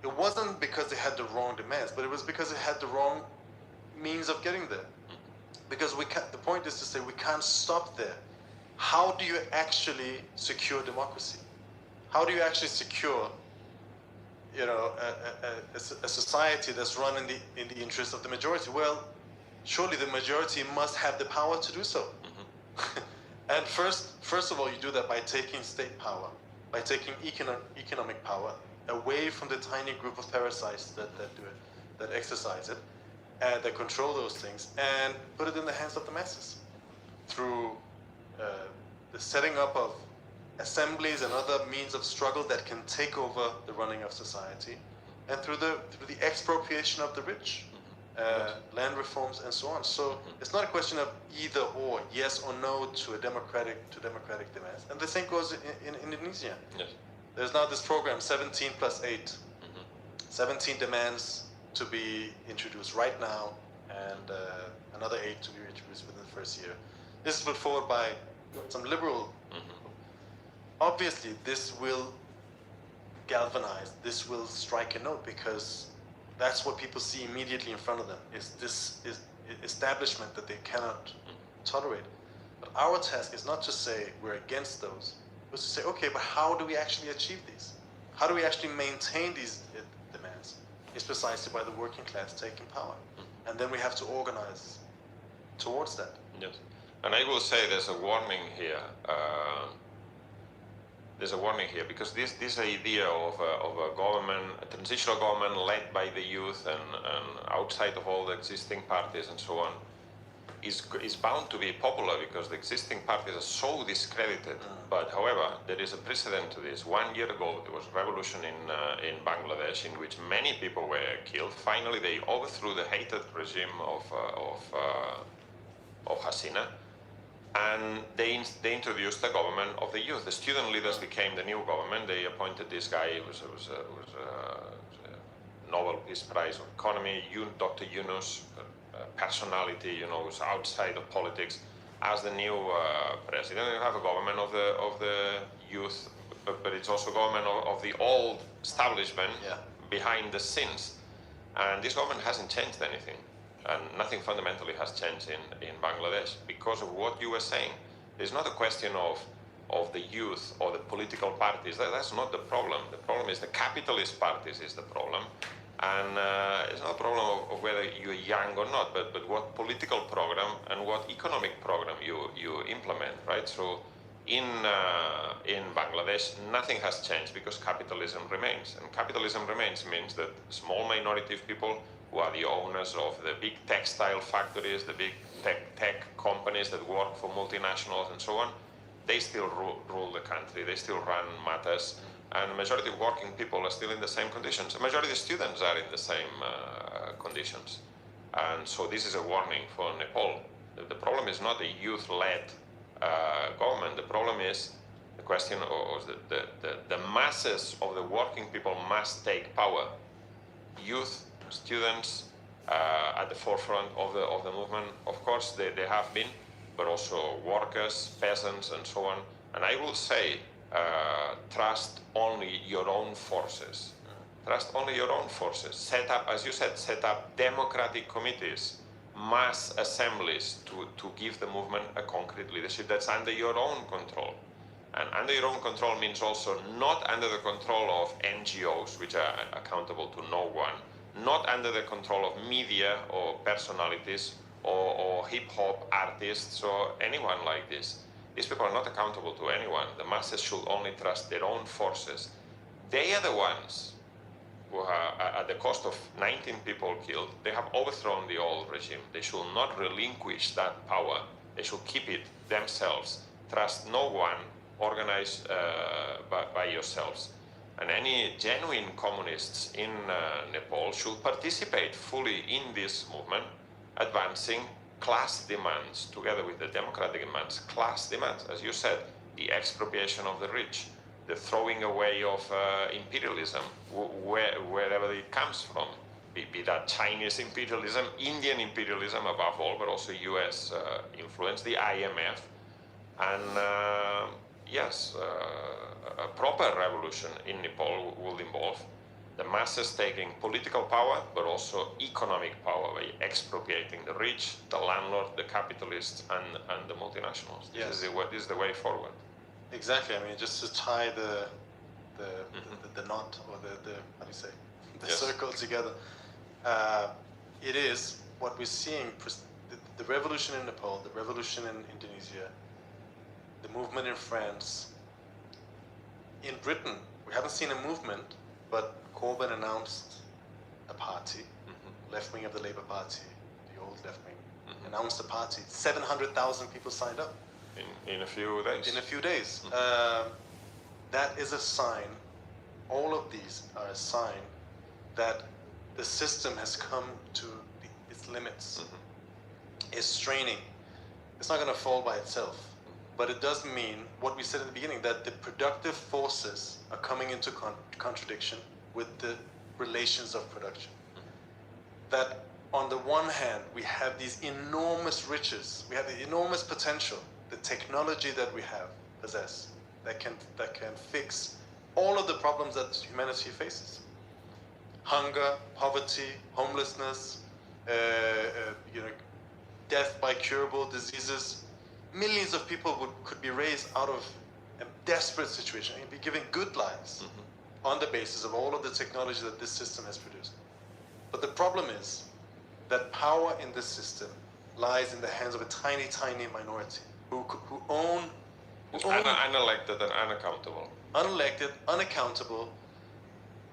It wasn't because they had the wrong demands, but it was because it had the wrong means of getting there. Because the point is to say we can't stop there. How do you actually secure democracy? How do you actually secure a society that's run in the interest of the majority? Well, surely the majority must have the power to do so. And first of all, you do that by taking state power, by taking economic power away from the tiny group of parasites that do it, that exercise it, and that control those things, and put it in the hands of the masses through the setting up of assemblies and other means of struggle that can take over the running of society, and through the expropriation of the rich, land reforms and so on. So it's not a question of either or, yes or no to democratic demands. And the same goes in Indonesia. Yes. There's now this program 17+8, 17 demands to be introduced right now, and another 8 to be introduced within the first year. This is put forward by some liberal. Obviously, this will galvanize, this will strike a note, because that's what people see immediately in front of them, is this is establishment that they cannot tolerate. But our task is not to say we're against those, but to say, okay, but how do we actually achieve these? How do we actually maintain these demands? It's precisely by the working class taking power. And then we have to organize towards that. Yes. And I will say there's a warning here. Because this idea of a government, a transitional government led by the youth and outside of all the existing parties and so on, is bound to be popular because the existing parties are so discredited. But however, there is a precedent to this. 1 year ago, there was a revolution in Bangladesh in which many people were killed. Finally, they overthrew the hated regime of Hasina. And they introduced the government of the youth. The student leaders became the new government. They appointed this guy who was a Nobel Peace Prize of Economy, Dr. Yunus, a personality, who's outside of politics, as the new president. You have a government of the youth, but it's also government of the old establishment behind the scenes. And this government hasn't changed anything. And nothing fundamentally has changed in Bangladesh because of what you were saying. It's not a question of the youth or the political parties. That's not the problem. The problem is the capitalist parties is the problem. And it's not a problem of whether you're young or not, but what political program and what economic program you implement, right? So in Bangladesh, nothing has changed because capitalism remains. And capitalism remains means that a small minority of people who are the owners of the big textile factories, the big tech companies that work for multinationals and so on, they still rule the country, they still run matters, and the majority of working people are still in the same conditions. The majority of students are in the same conditions. And so this is a warning for Nepal. The problem is not a youth-led government. The problem is the question of the masses of the working people must take power. Youth, students at the forefront of the movement. Of course, they have been, but also workers, peasants, and so on. And I will say, trust only your own forces. Trust only your own forces. Set up, as you said, set up democratic committees, mass assemblies to give the movement a concrete leadership that's under your own control. And under your own control means also not under the control of NGOs, which are accountable to no one, not under the control of media or personalities or hip-hop artists or anyone like this. These people are not accountable to anyone. The masses should only trust their own forces. They are the ones who are, at the cost of 19 people killed, they have overthrown the old regime. They should not relinquish that power. They should keep it themselves. Trust no one. Organize by yourselves. And any genuine communists in Nepal should participate fully in this movement, advancing class demands together with the democratic demands. Class demands, as you said, the expropriation of the rich, the throwing away of imperialism, wherever it comes from, be that Chinese imperialism, Indian imperialism above all, but also US influence, the IMF, and yes, a proper revolution in Nepal will involve the masses taking political power, but also economic power by expropriating the rich, the landlord, the capitalists, and the multinationals. Yes. This is the way forward. Exactly. I mean, just to tie the knot, or the how do you say, the circle together. It is what we're seeing. The revolution in Nepal, the revolution in Indonesia, the movement in France. In Britain, we haven't seen a movement, but Corbyn announced a party, left wing of the Labour Party, the old left wing, announced a party. 700,000 people signed up. In a few days. In a few days. That is a sign, all of these are a sign that the system has come to its limits. It's straining. It's not going to fall by itself. But it does mean what we said at the beginning, that the productive forces are coming into contradiction with the relations of production. That on the one hand, we have these enormous riches, we have the enormous potential, the technology that we have possess that can fix all of the problems that humanity faces. Hunger, poverty, homelessness, death by curable diseases. Millions of people could be raised out of a desperate situation and be given good lives on the basis of all of the technology that this system has produced. But the problem is that power in this system lies in the hands of a tiny, tiny minority who own unelected and unaccountable. Unelected, unaccountable.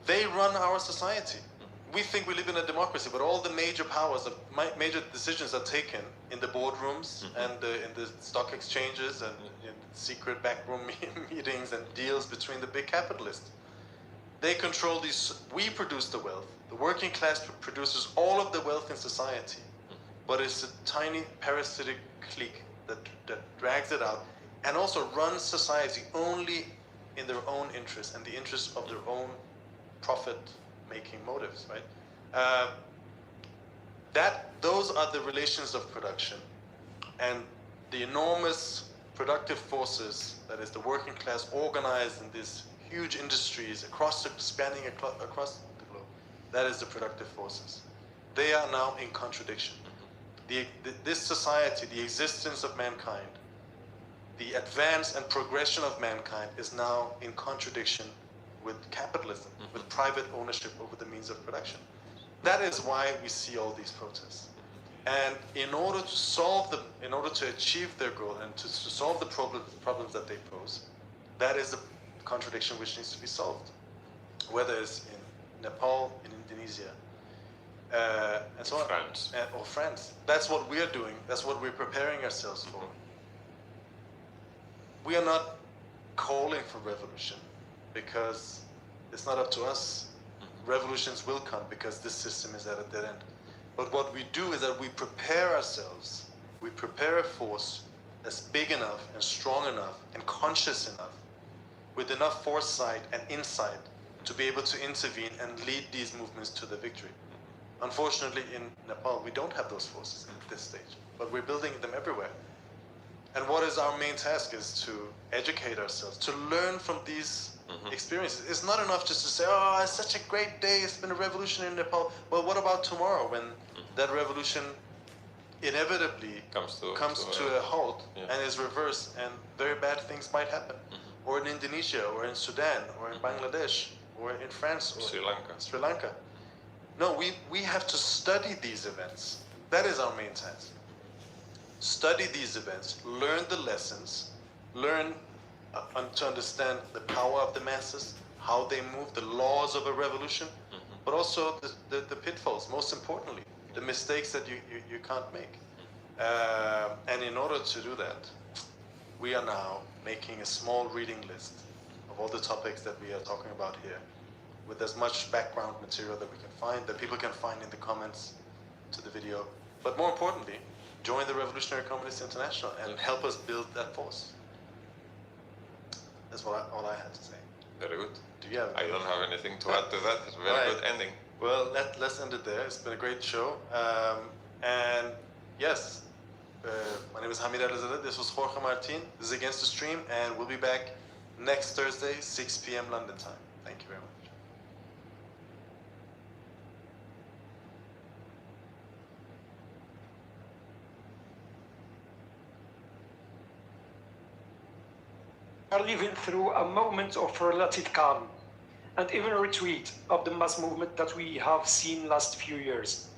They run our society. We think we live in a democracy, but all the major powers, major decisions are taken in the boardrooms and in the stock exchanges and in secret backroom meetings and deals between the big capitalists. They control these. We produce the wealth. The working class produces all of the wealth in society, but it's a tiny parasitic clique that drags it out and also runs society only in their own interest and the interest of their own profit-making motives, right? Those are the relations of production, and the enormous productive forces, that is the working class organized in these huge industries spanning across the globe. That is the productive forces. They are now in contradiction. This society, the existence of mankind, the advance and progression of mankind is now in contradiction with capitalism, with private ownership over the means of production. That is why we see all these protests. And in order to solve them, in order to achieve their goal and to solve the problems that they pose, that is the contradiction which needs to be solved. Whether it's in Nepal, in Indonesia, and so on, France. Or France. That's what we're doing. That's what we're preparing ourselves for. We are not calling for revolution because it's not up to us. Revolutions will come because this system is at a dead end. But what we do is that we prepare ourselves. We prepare a force that's big enough and strong enough and conscious enough, with enough foresight and insight to be able to intervene and lead these movements to the victory. Unfortunately, in Nepal, we don't have those forces at this stage, but we're building them everywhere. And what is our main task is to educate ourselves, to learn from these experiences. It's not enough just to say, oh, it's such a great day, it's been a revolution in Nepal. Well, what about tomorrow when that revolution inevitably comes to a halt and is reversed and very bad things might happen? Or in Indonesia, or in Sudan, or in Bangladesh, or in France, or Sri Lanka. No, we have to study these events. That is our main task. Study these events, learn the lessons, learn to understand the power of the masses, how they move, the laws of a revolution, but also the pitfalls, most importantly, the mistakes that you can't make. And in order to do that, we are now making a small reading list of all the topics that we are talking about here, with as much background material that we can find, that people can find in the comments to the video. But more importantly, join the Revolutionary Communists International and help us build that force. That's all I had to say. Very good. Do you have? I don't have anything to add to that. It's a very good ending. Well, let's end it there. It's been a great show. And yes, my name is Hamid Elazadeh. This was Jorge Martin. This is Against the Stream, and we'll be back next Thursday, 6 p.m. London time. Thank you very much. Are living through a moment of relative calm and even a retreat of the mass movement that we have seen last few years.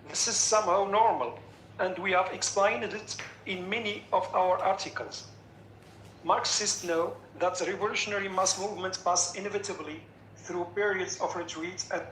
This is somehow normal, and we have explained it in many of our articles. Marxists know that the revolutionary mass movement pass inevitably through periods of retreat and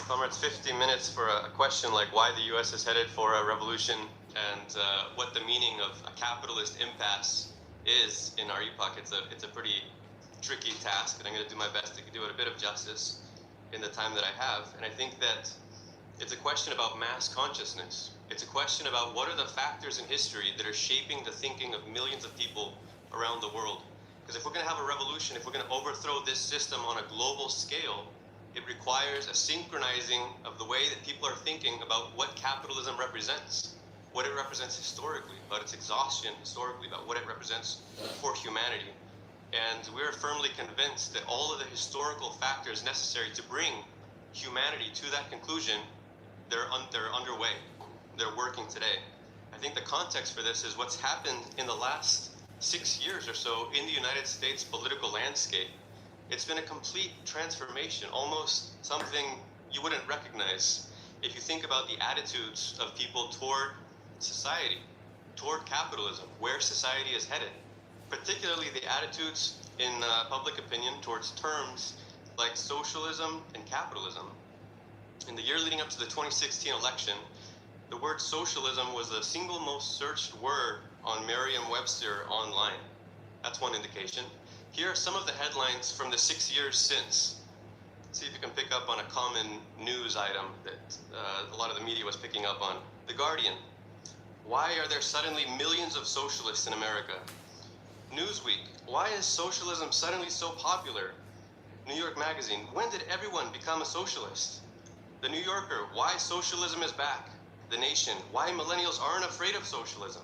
Comrades, 50 minutes for a question like why the U.S. is headed for a revolution and what the meaning of a capitalist impasse is in our epoch. It's a pretty tricky task, and I'm going to do my best to do it a bit of justice. in the time that I have, and I think that it's a question about mass consciousness. It's a question about what are the factors in history that are shaping the thinking of millions of people around the world. Because if we're going to have a revolution, if we're going to overthrow this system on a global scale, it requires a synchronizing of the way that people are thinking about what capitalism represents, what it represents historically, about its exhaustion historically, about what it represents for humanity. And we're firmly convinced that all of the historical factors necessary to bring humanity to that conclusion, they're underway. They're working today. I think the context for this is what's happened in the last 6 years or so in the United States political landscape. It's been a complete transformation, almost something you wouldn't recognize if you think about the attitudes of people toward society, toward capitalism, where society is headed, particularly the attitudes in public opinion towards terms like socialism and capitalism. In the year leading up to the 2016 election, the word socialism was the single most searched word on Merriam-Webster online. That's one indication. Here are some of the headlines from the 6 years since. See if you can pick up on a common news item that a lot of the media was picking up on. The Guardian. Why are there suddenly millions of socialists in America? Newsweek. Why is socialism suddenly so popular? New York Magazine. When did everyone become a socialist? The New Yorker. Why socialism is back? The Nation. Why millennials aren't afraid of socialism?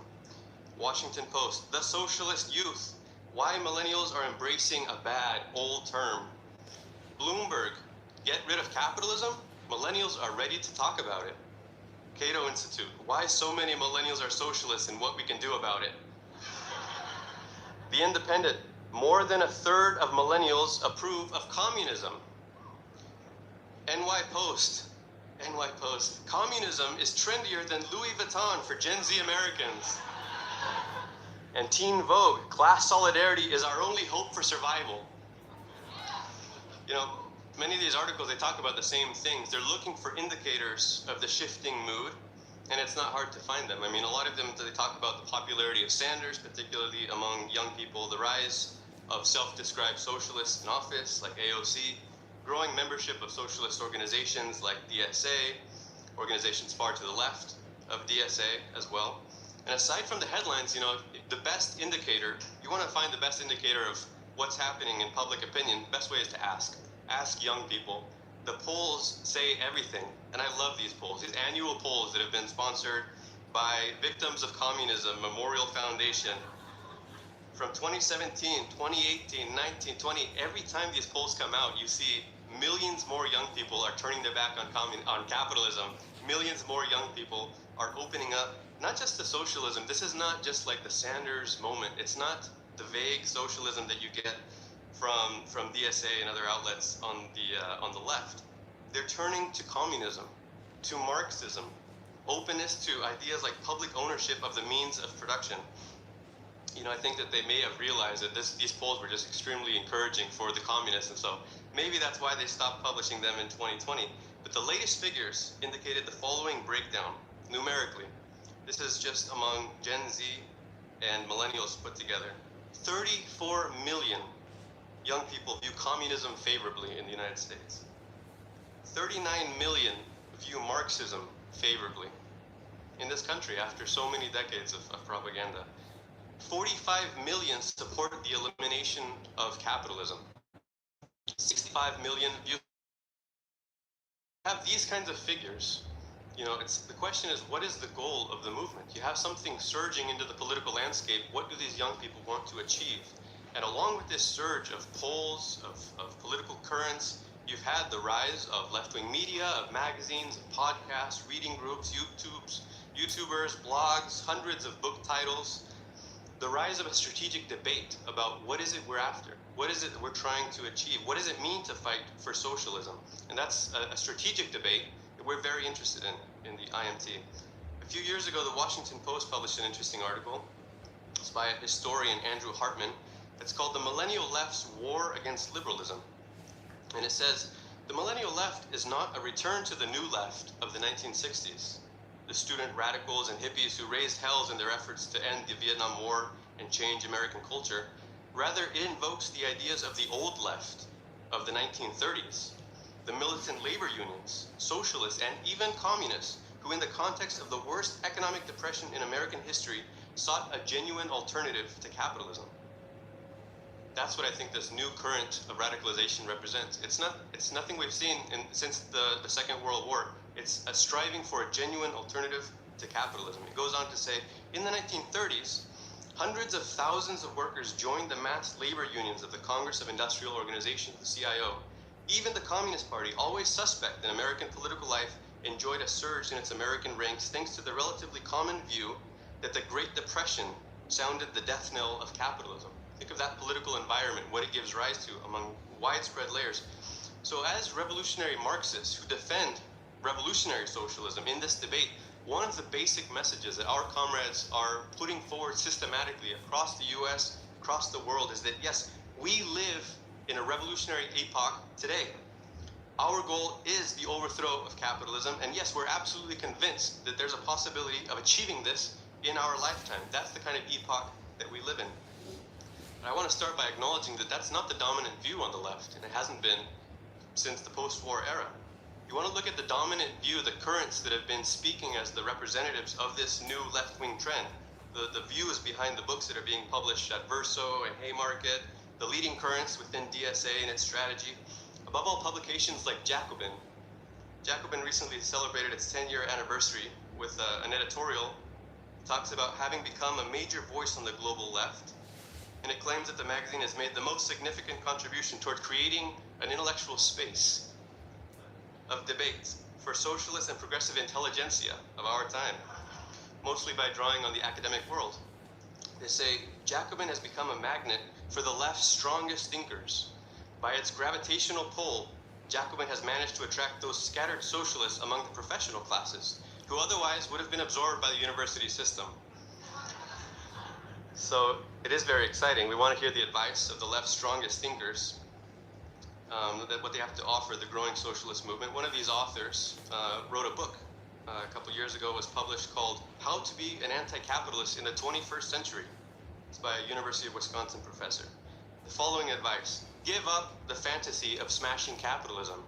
Washington Post. The socialist youth. Why millennials are embracing a bad old term. Bloomberg. Get rid of capitalism? Millennials are ready to talk about it. Cato Institute. Why so many millennials are socialists and what we can do about it. The Independent. More than a third of millennials approve of communism. NY Post. NY Post. Communism is trendier than Louis Vuitton for Gen Z Americans. And Teen Vogue. Class solidarity is our only hope for survival. You know, many of these articles, they talk about the same things. They're looking for indicators of the shifting mood, and it's not hard to find them. I mean, a lot of them, they talk about the popularity of Sanders, particularly among young people, the rise of self-described socialists in office, like AOC, growing membership of socialist organizations like DSA, organizations far to the left of DSA as well. And aside from the headlines, you know, the best indicator, you want to find the best indicator of what's happening in public opinion, the best way is to ask. Ask young people. The polls say everything, and I love these polls, these annual polls that have been sponsored by Victims of Communism Memorial Foundation. From 2017, 2018, 19, 20, every time these polls come out, you see millions more young people are turning their back on capitalism. Millions more young people are opening up, not just to socialism. This is not just like the Sanders moment. It's not the vague socialism that you get from DSA and other outlets on the left. They're turning to communism, to Marxism, openness to ideas like public ownership of the means of production. You know, I think that they may have realized that these polls were just extremely encouraging for the communists, and so maybe that's why they stopped publishing them in 2020. But the latest figures indicated the following breakdown, numerically. This is just among Gen Z and millennials put together. 34 million young people view communism favorably in the United States. 39 million view Marxism favorably in this country after so many decades of propaganda. 45 million support the elimination of capitalism. 65 million view. Have these kinds of figures. You know, the question is, what is the goal of the movement? You have something surging into the political landscape. What do these young people want to achieve? And along with this surge of polls, of political currents, you've had the rise of left-wing media, of magazines, of podcasts, reading groups, YouTubers, blogs, hundreds of book titles. The rise of a strategic debate about what is it we're after? What is it that we're trying to achieve? What does it mean to fight for socialism? And that's a strategic debate that we're very interested in the IMT. A few years ago, the Washington Post published an interesting article. It's by a historian, Andrew Hartman. It's called The Millennial Left's War Against Liberalism. And it says, the millennial left is not a return to the new left of the 1960s. The student radicals and hippies who raised hells in their efforts to end the Vietnam War and change American culture. Rather, it invokes the ideas of the old left of the 1930s. the militant labor unions, socialists, and even communists, who in the context of the worst economic depression in American history sought a genuine alternative to capitalism. That's what I think this new current of radicalization represents. It's nothing we've seen since the Second World War. It's a striving for a genuine alternative to capitalism. It goes on to say, in the 1930s, hundreds of thousands of workers joined the mass labor unions of the Congress of Industrial Organizations, the CIO. Even the Communist Party, always suspect in American political life, enjoyed a surge in its American ranks thanks to the relatively common view that the Great Depression sounded the death knell of capitalism. Think of that political environment, what it gives rise to among widespread layers. So as revolutionary Marxists who defend revolutionary socialism in this debate, one of the basic messages that our comrades are putting forward systematically across the US, across the world, is that yes, we live in a revolutionary epoch today. Our goal is the overthrow of capitalism, and yes, we're absolutely convinced that there's a possibility of achieving this in our lifetime. That's the kind of epoch that we live in. And I want to start by acknowledging that that's not the dominant view on the left, and it hasn't been since the post-war era. You want to look at the dominant view, the currents that have been speaking as the representatives of this new left-wing trend, the views behind the books that are being published at Verso and Haymarket, the leading currents within DSA and its strategy. Above all, publications like Jacobin. Jacobin recently celebrated its 10-year anniversary with an editorial that talks about having become a major voice on the global left, and it claims that the magazine has made the most significant contribution toward creating an intellectual space of debate for socialist and progressive intelligentsia of our time, mostly by drawing on the academic world. They say, Jacobin has become a magnet for the left's strongest thinkers. By its gravitational pull, Jacobin has managed to attract those scattered socialists among the professional classes, who otherwise would have been absorbed by the university system. So it is very exciting. We want to hear the advice of the left's strongest thinkers, that what they have to offer the growing socialist movement. One of these authors wrote a book a couple years ago, was published, called How to Be an Anti-Capitalist in the 21st Century. It's by a University of Wisconsin professor. The following advice: give up the fantasy of smashing capitalism.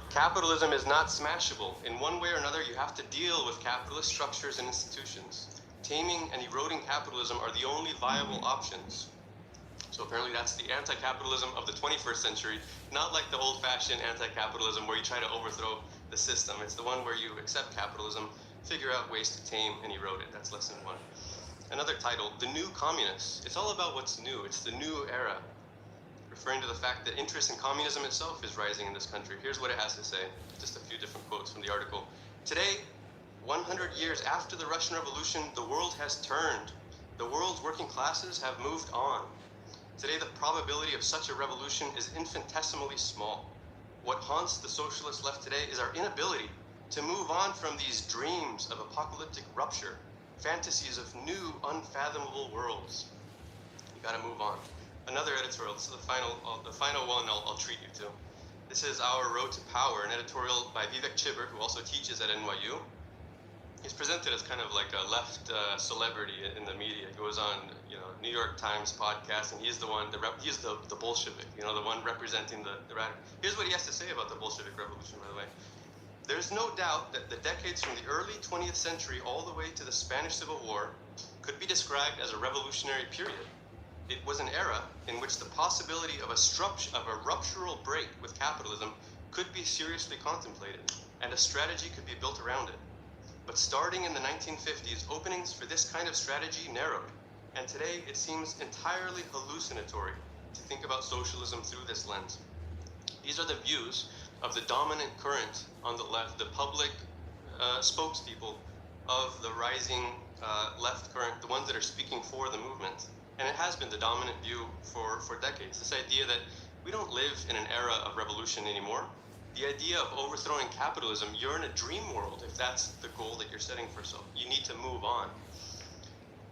Capitalism is not smashable. In one way or another, you have to deal with capitalist structures and institutions. Taming and eroding capitalism are the only viable options. So apparently that's the anti-capitalism of the 21st century, not like the old-fashioned anti-capitalism where you try to overthrow the system. It's the one where you accept capitalism, figure out ways to tame and erode it. That's lesson one. Another title, The New Communists. It's all about what's new. It's the new era, referring to the fact that interest in communism itself is rising in this country. Here's what it has to say, just a few different quotes from the article. Today, 100 years after the Russian Revolution, the world has turned. The world's working classes have moved on. Today, the probability of such a revolution is infinitesimally small. What haunts the socialist left today is our inability to move on from these dreams of apocalyptic rupture, fantasies of new, unfathomable worlds. You gotta move on. Another editorial, this is the final one I'll treat you to. This is Our Road to Power, an editorial by Vivek Chibber, who also teaches at NYU. He's presented as kind of like a left celebrity in the media. He goes on, New York Times podcast, and he's the one, he's the Bolshevik, the one representing the radical. Here's what he has to say about the Bolshevik Revolution, by the way. There's no doubt that the decades from the early 20th century all the way to the Spanish Civil War could be described as a revolutionary period. It was an era in which the possibility of a ruptural break with capitalism could be seriously contemplated, and a strategy could be built around it. But starting in the 1950s, openings for this kind of strategy narrowed, and today it seems entirely hallucinatory to think about socialism through this lens. These are the views of the dominant current on the left, the public spokespeople of the rising left current, the ones that are speaking for the movement. And it has been the dominant view for decades, this idea that we don't live in an era of revolution anymore. The idea of overthrowing capitalism, you're in a dream world if that's the goal that you're setting for yourself. You need to move on.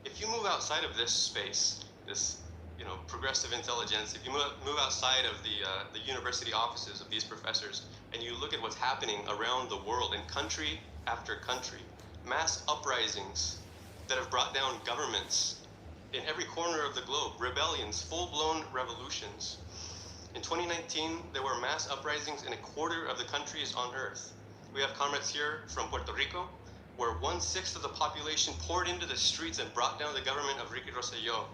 If you move outside of this space, this progressive intelligence, if you move outside of the university offices of these professors, and you look at what's happening around the world in country after country, mass uprisings that have brought down governments in every corner of the globe, rebellions, full-blown revolutions, In 2019, there were mass uprisings in a quarter of the countries on Earth. We have comrades here from Puerto Rico, where 1/6 of the population poured into the streets and brought down the government of Ricky Rosselló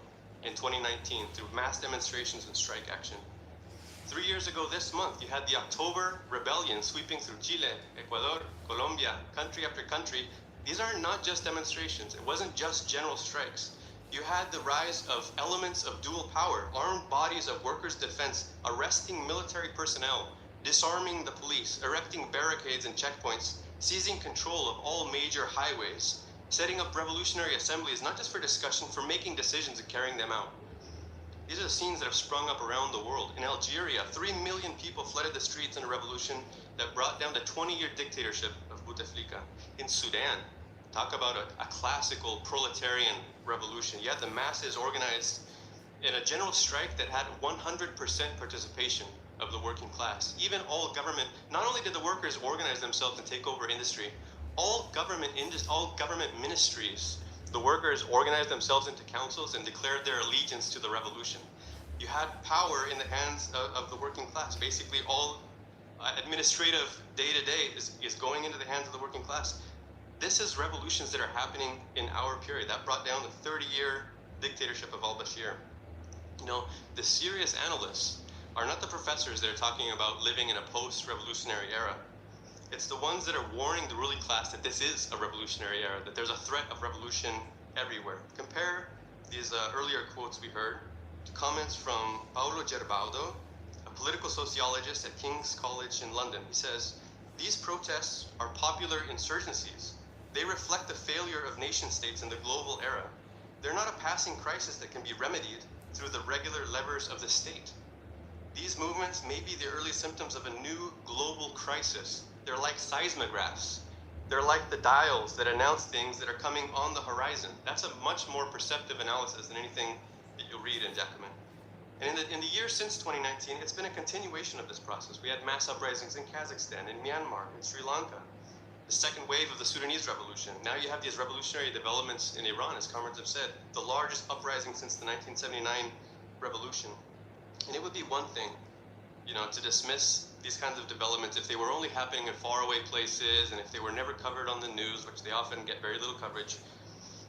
in 2019 through mass demonstrations and strike action. 3 years ago this month, you had the October rebellion sweeping through Chile, Ecuador, Colombia, country after country. These are not just demonstrations. It wasn't just general strikes. You had the rise of elements of dual power, armed bodies of workers' defense, arresting military personnel, disarming the police, erecting barricades and checkpoints, seizing control of all major highways, setting up revolutionary assemblies, not just for discussion, for making decisions and carrying them out. These are the scenes that have sprung up around the world. In Algeria, 3 million people flooded the streets in a revolution that brought down the 20-year dictatorship of Bouteflika. In Sudan, talk about a classical proletarian revolution. You had the masses organized in a general strike that had 100% participation of the working class. Even all government, not only did the workers organize themselves and take over industry, all government ministries, the workers organized themselves into councils and declared their allegiance to the revolution. You had power in the hands of the working class. Basically, all administrative day-to-day is going into the hands of the working class. This is revolutions that are happening in our period. That brought down the 30-year dictatorship of al-Bashir. You know, the serious analysts are not the professors that are talking about living in a post-revolutionary era. It's the ones that are warning the ruling class that this is a revolutionary era, that there's a threat of revolution everywhere. Compare these earlier quotes we heard to comments from Paulo Gerbaudo, a political sociologist at King's College in London. He says, "These protests are popular insurgencies. They reflect the failure of nation states in the global era. They're not a passing crisis that can be remedied through the regular levers of the state. These movements may be the early symptoms of a new global crisis. They're like seismographs. They're like the dials that announce things that are coming on the horizon." That's a much more perceptive analysis than anything that you'll read in Jacobin. And in the years since 2019, it's been a continuation of this process. We had mass uprisings in Kazakhstan, in Myanmar, in Sri Lanka, the second wave of the Sudanese revolution. Now you have these revolutionary developments in Iran, as comrades have said, the largest uprising since the 1979 revolution. And it would be one thing, you know, to dismiss these kinds of developments if they were only happening in faraway places and if they were never covered on the news, which they often get very little coverage.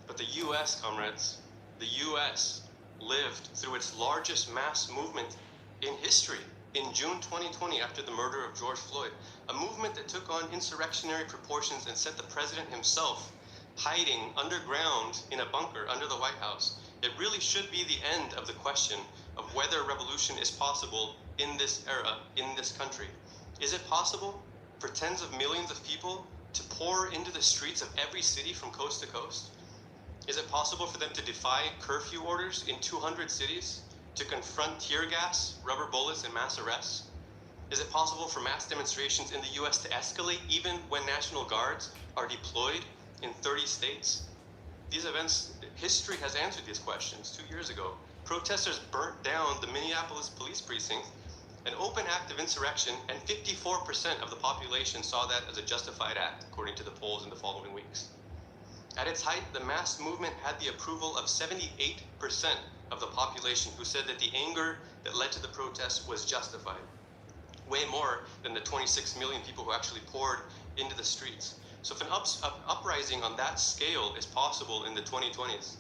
But the US, comrades, the US lived through its largest mass movement in history in June 2020 after the murder of George Floyd, a movement that took on insurrectionary proportions and sent the president himself hiding underground in a bunker under the White House. It really should be the end of the question of whether revolution is possible in this era, in this country. Is it possible for tens of millions of people to pour into the streets of every city from coast to coast? Is it possible for them to defy curfew orders in 200 cities, to confront tear gas, rubber bullets, and mass arrests? Is it possible for mass demonstrations in the US to escalate even when National Guards are deployed in 30 states? These events, history has answered these questions. 2 years ago, protesters burnt down the Minneapolis police precinct, an open act of insurrection, and 54% of the population saw that as a justified act, according to the polls in the following weeks. At its height, the mass movement had the approval of 78% of the population, who said that the anger that led to the protests was justified. Way more than the 26 million people who actually poured into the streets. So if an uprising on that scale is possible in the 2020s,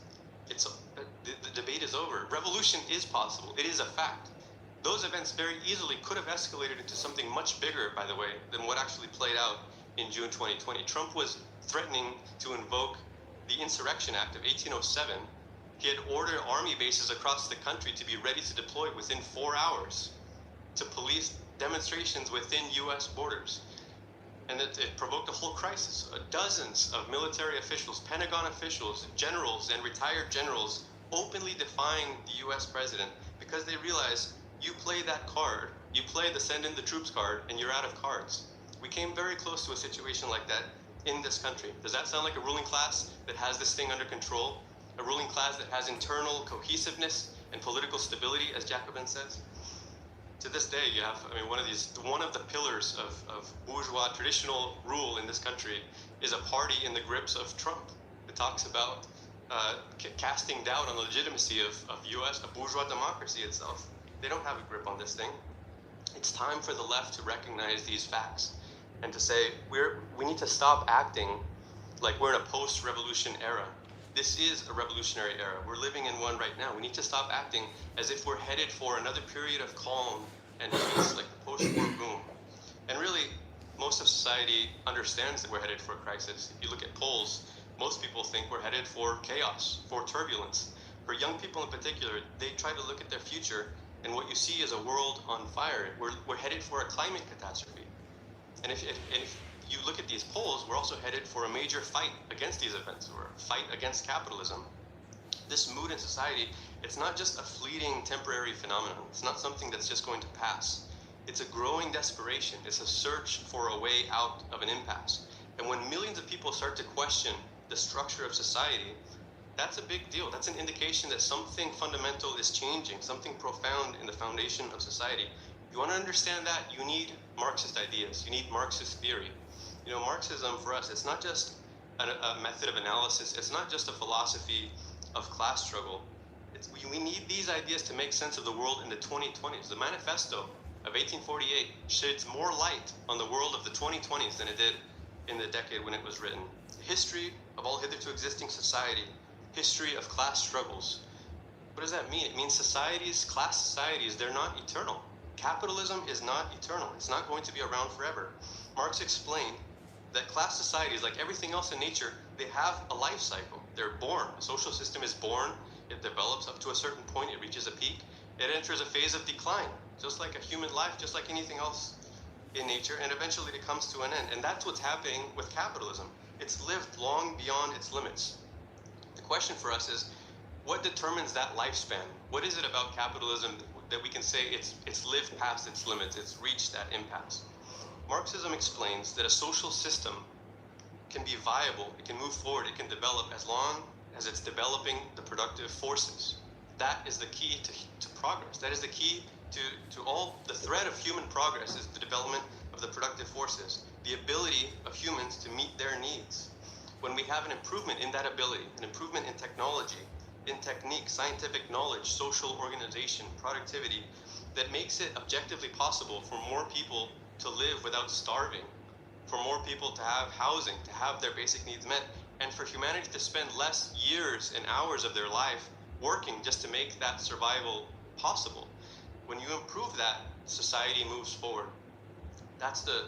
the debate is over. Revolution is possible. It is a fact. Those events very easily could have escalated into something much bigger, by the way, than what actually played out in June 2020. Trump was threatening to invoke the Insurrection Act of 1807. He had ordered army bases across the country to be ready to deploy within 4 hours to police demonstrations within US borders. And it provoked a whole crisis. Dozens of military officials, Pentagon officials, generals, and retired generals openly defying the US president because they realized you play that card, you play the send in the troops card, and you're out of cards. We came very close to a situation like that in this country. Does that sound like a ruling class that has this thing under control? A ruling class that has internal cohesiveness and political stability, as Jacobin says? To this day, you have, one of the pillars of bourgeois traditional rule in this country is a party in the grips of Trump. It talks about casting doubt on the legitimacy of US, a bourgeois democracy itself. They don't have a grip on this thing. It's time for the left to recognize these facts and to say we need to stop acting like we're in a post-revolution era. This is a revolutionary era. We're living in one right now. We need to stop acting as if we're headed for another period of calm and peace, like the post-war boom. And really, most of society understands that we're headed for a crisis. If you look at polls, most people think we're headed for chaos, for turbulence. For young people in particular, they try to look at their future, and what you see is a world on fire. We're headed for a climate catastrophe. And if you look at these polls, we're also headed for a major fight against these events, or a fight against capitalism. This mood in society, it's not just a fleeting temporary phenomenon. It's not something that's just going to pass. It's a growing desperation. It's a search for a way out of an impasse. And when millions of people start to question the structure of society, that's a big deal. That's an indication that something fundamental is changing, something profound in the foundation of society. You want to understand that, you need Marxist ideas. You need Marxist theory. Marxism for us, it's not just a method of analysis. It's not just a philosophy of class struggle. We need these ideas to make sense of the world in the 2020s. The manifesto of 1848 sheds more light on the world of the 2020s than it did in the decade when it was written. History of all hitherto existing society, history of class struggles. What does that mean? It means class societies, they're not eternal. Capitalism is not eternal. It's not going to be around forever. Marx explained that class societies, like everything else in nature, they have a life cycle. They're born. A social system is born. It develops up to a certain point. It reaches a peak. It enters a phase of decline, just like a human life, just like anything else in nature, and eventually it comes to an end. And that's what's happening with capitalism. It's lived long beyond its limits. The question for us is, what determines that lifespan? What is it about capitalism that we can say it's lived past its limits, it's reached that impasse? Marxism explains that a social system can be viable, it can move forward, it can develop as long as it's developing the productive forces. That is the key to progress. That is the key to all the thread of human progress, is the development of the productive forces, the ability of humans to meet their needs. When we have an improvement in that ability, an improvement in technology, in technique, scientific knowledge, social organization, productivity, that makes it objectively possible for more people to live without starving, for more people to have housing, to have their basic needs met, and for humanity to spend less years and hours of their life working just to make that survival possible. When you improve that, society moves forward. That's the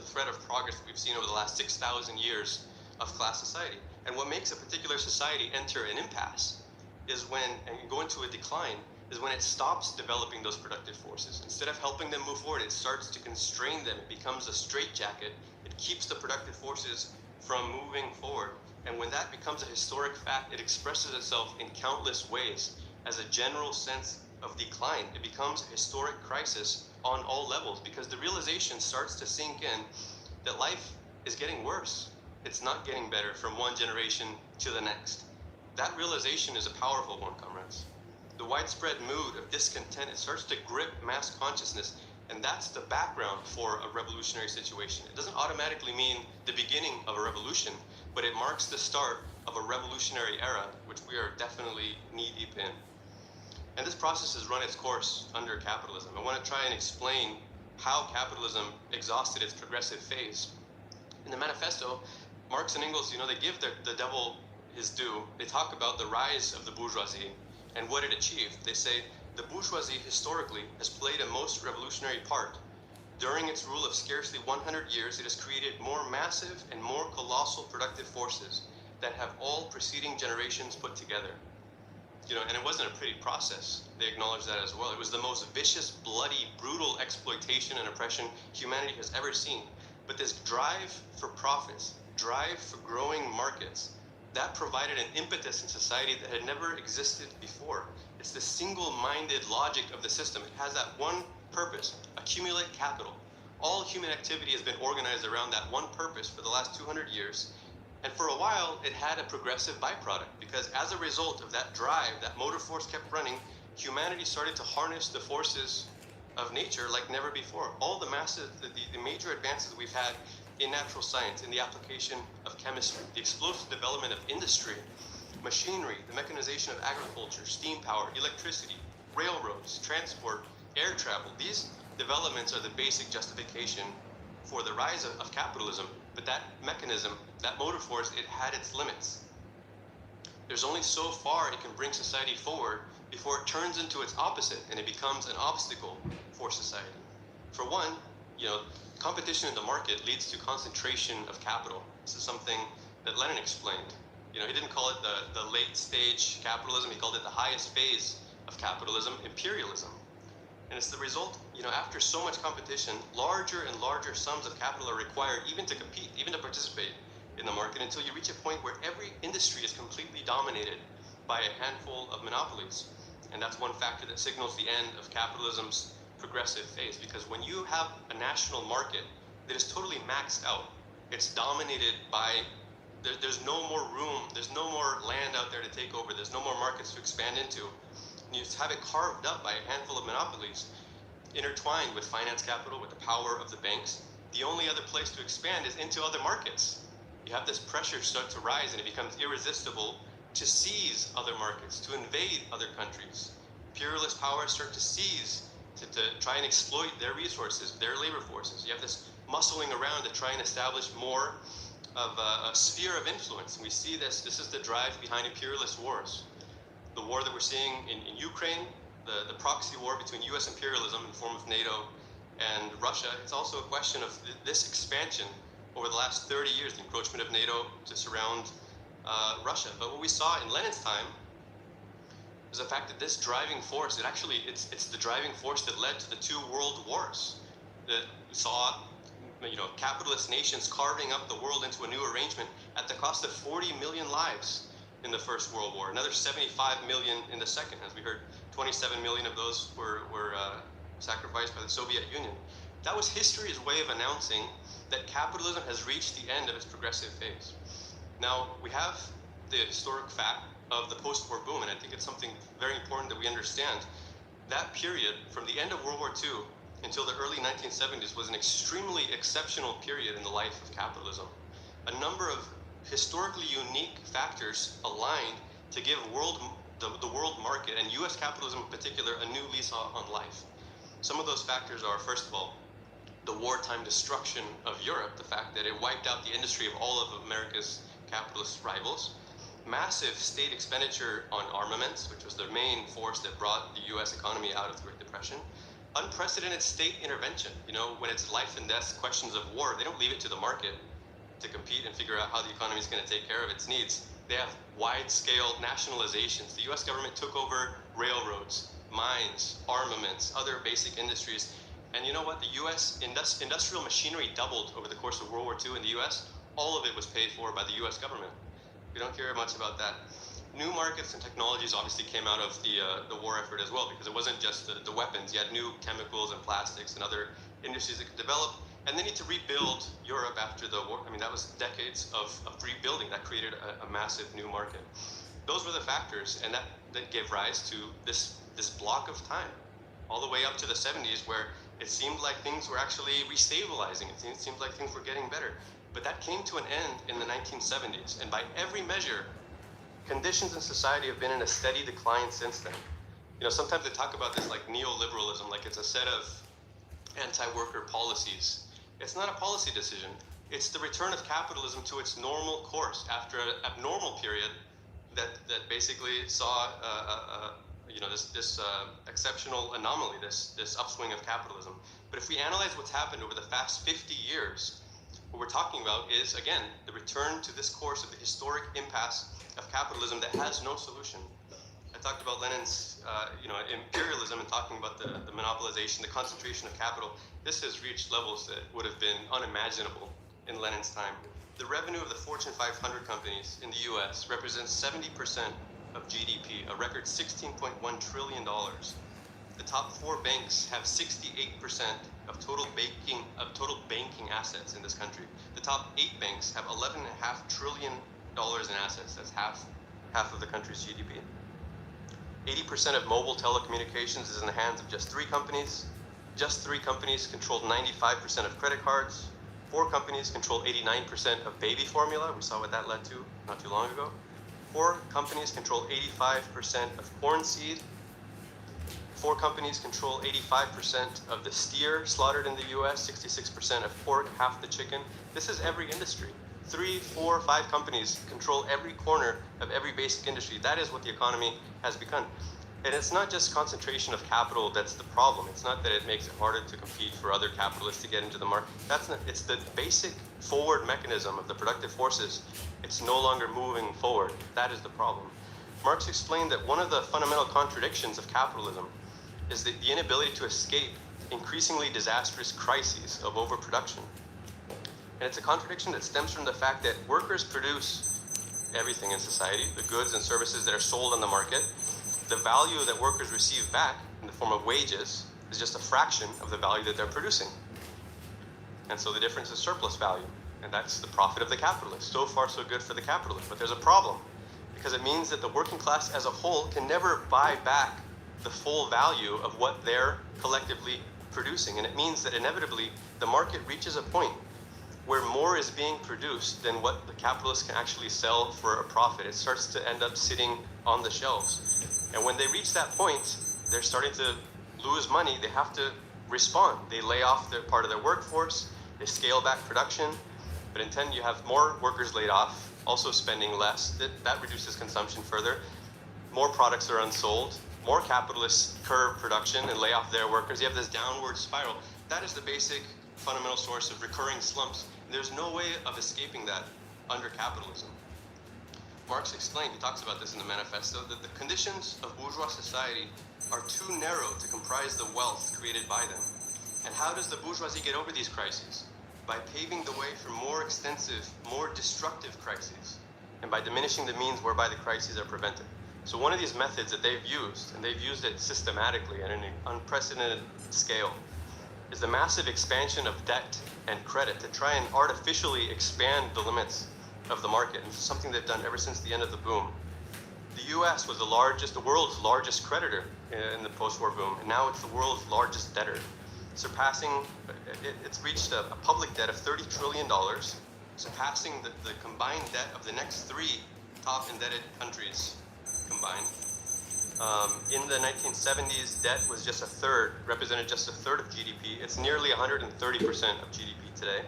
thread of progress that we've seen over the last 6,000 years of class society. And what makes a particular society enter an impasse is and go into a decline, is when it stops developing those productive forces. Instead of helping them move forward, it starts to constrain them. It becomes a straitjacket. It keeps the productive forces from moving forward. And when that becomes a historic fact, it expresses itself in countless ways as a general sense of decline. It becomes a historic crisis on all levels, because the realization starts to sink in that life is getting worse. It's not getting better from one generation to the next. That realization is a powerful one, comrades. The widespread mood of discontent, it starts to grip mass consciousness, and that's the background for a revolutionary situation. It doesn't automatically mean the beginning of a revolution, but it marks the start of a revolutionary era, which we are definitely knee-deep in. And this process has run its course under capitalism. I want to try and explain how capitalism exhausted its progressive phase. In the manifesto, Marx and Engels, they give the devil his due. They talk about the rise of the bourgeoisie and what it achieved. They say, the bourgeoisie historically has played a most revolutionary part. During its rule of scarcely 100 years, it has created more massive and more colossal productive forces than have all preceding generations put together. And it wasn't a pretty process. They acknowledge that as well. It was the most vicious, bloody, brutal exploitation and oppression humanity has ever seen. But this drive for profits, drive for growing markets, that provided an impetus in society that had never existed before. It's the single-minded logic of the system. It has that one purpose: accumulate capital. All human activity has been organized around that one purpose for the last 200 years. And for a while, it had a progressive byproduct, because as a result of that drive, that motor force kept running, humanity started to harness the forces of nature like never before. All the major advances we've had in natural science, in the application of chemistry, the explosive development of industry, machinery, the mechanization of agriculture, steam power, electricity, railroads, transport, air travel, developments are the basic justification for the rise of capitalism, but that mechanism, that motive force, it had its limits. There's only so far it can bring society forward before it turns into its opposite and it becomes an obstacle for society. For one, competition in the market leads to concentration of capital. This is something that Lenin explained. He didn't call it the late stage capitalism, he called it the highest phase of capitalism, imperialism. And it's the result, after so much competition, larger and larger sums of capital are required even to compete, even to participate in the market, until you reach a point where every industry is completely dominated by a handful of monopolies. And that's one factor that signals the end of capitalism's progressive phase, because when you have a national market that is totally maxed out, it's dominated by, there's no more room, there's no more land out there to take over, there's no more markets to expand into. And you have it carved up by a handful of monopolies, intertwined with finance capital, with the power of the banks. The only other place to expand is into other markets. You have this pressure start to rise, and it becomes irresistible to seize other markets, to invade other countries. Imperialist powers start to seize, to try and exploit their resources, their labor forces. You have this muscling around to try and establish more of a sphere of influence. And we see this is the drive behind imperialist wars. The war that we're seeing in Ukraine, the proxy war between US imperialism in the form of NATO and Russia, it's also a question of this expansion over the last 30 years, the encroachment of NATO to surround Russia. But what we saw in Lenin's time is the fact that this driving force, it's the driving force that led to the two world wars that saw capitalist nations carving up the world into a new arrangement at the cost of 40 million lives in the First World War, another 75 million in the Second. As we heard, 27 million of those were sacrificed by the Soviet Union. That was history's way of announcing that capitalism has reached the end of its progressive phase. Now, we have the historic fact of the post-war boom, and I think it's something very important that we understand. That period, from the end of World War II until the early 1970s, was an extremely exceptional period in the life of capitalism. A number of historically unique factors aligned to give the world market, and US capitalism in particular, a new lease on life. Some of those factors are, first of all, the wartime destruction of Europe, the fact that it wiped out the industry of all of America's capitalist rivals. Massive state expenditure on armaments, which was the main force that brought the US economy out of the Great Depression. Unprecedented state intervention. When it's life and death questions of war, they don't leave it to the market to compete and figure out how the economy is going to take care of its needs. They have wide-scale nationalizations. The US government took over railroads, mines, armaments, other basic industries. And you know what? The US industrial machinery doubled over the course of World War II in the US. All of it was paid for by the US government. We don't hear much about that. New markets and technologies obviously came out of the war effort as well, because it wasn't just the weapons. You had new chemicals and plastics and other industries that could develop. And they need to rebuild Europe after the war. That was decades of rebuilding that created a massive new market. Those were the factors, and that gave rise to this block of time, all the way up to the 70s, where it seemed like things were actually restabilizing. It seemed like things were getting better. But that came to an end in the 1970s, and by every measure, conditions in society have been in a steady decline since then. Sometimes they talk about this like neoliberalism, like it's a set of anti-worker policies. It's not a policy decision. It's the return of capitalism to its normal course after an abnormal period that basically saw this exceptional anomaly, this upswing of capitalism. But if we analyze what's happened over the past 50 years, what we're talking about is, again, the return to this course of the historic impasse of capitalism that has no solution. I talked about Lenin's imperialism and talking about the monopolization, the concentration of capital. This has reached levels that would have been unimaginable in Lenin's time. The revenue of the Fortune 500 companies in the US represents 70% of GDP, a record $16.1 trillion. The top 4 banks have 68% of total banking assets in this country. The top 8 banks have $11.5 trillion in assets. That's half of the country's GDP. 80% of mobile telecommunications is in the hands of just 3 companies. Just 3 companies controlled 95% of credit cards. 4 companies controlled 89% of baby formula. We saw what that led to not too long ago. 4 companies control 85% of corn seed. 4 companies control 85% of the steer slaughtered in the US, 66% of pork, half the chicken. This is every industry. 3, 4, 5 companies control every corner of every basic industry. That is what the economy has become. And it's not just concentration of capital that's the problem. It's not that it makes it harder to compete for other capitalists to get into the market. That's not, it's the basic forward mechanism of the productive forces. It's no longer moving forward. That is the problem. Marx explained that one of the fundamental contradictions of capitalism is the inability to escape increasingly disastrous crises of overproduction. And it's a contradiction that stems from the fact that workers produce everything in society, the goods and services that are sold on the market. The value that workers receive back in the form of wages is just a fraction of the value that they're producing. And so the difference is surplus value. And that's the profit of the capitalist. So far, so good for the capitalist. But there's a problem, because it means that the working class as a whole can never buy back the full value of what they're collectively producing. And it means that inevitably the market reaches a point where more is being produced than what the capitalists can actually sell for a profit. It starts to end up sitting on the shelves. And when they reach that point, they're starting to lose money. They have to respond. They lay off their part of their workforce. They scale back production. But in turn, you have more workers laid off, also spending less. That reduces consumption further. More products are unsold. More capitalists curb production and lay off their workers. You have this downward spiral. That is the basic fundamental source of recurring slumps. There's no way of escaping that under capitalism. Marx explained, he talks about this in the manifesto, that the conditions of bourgeois society are too narrow to comprise the wealth created by them. And how does the bourgeoisie get over these crises? By paving the way for more extensive, more destructive crises, and by diminishing the means whereby the crises are prevented. So one of these methods that they've used, and they've used it systematically at an unprecedented scale, is the massive expansion of debt and credit to try and artificially expand the limits of the market. And this is something they've done ever since the end of the boom. The US was the world's largest creditor in the post-war boom, and now it's the world's largest debtor, surpassing, it's reached a public debt of $30 trillion, surpassing the combined debt of the next 3 top indebted countries combined. In the 1970s, debt was just represented just a third of GDP. It's nearly 130% of GDP today.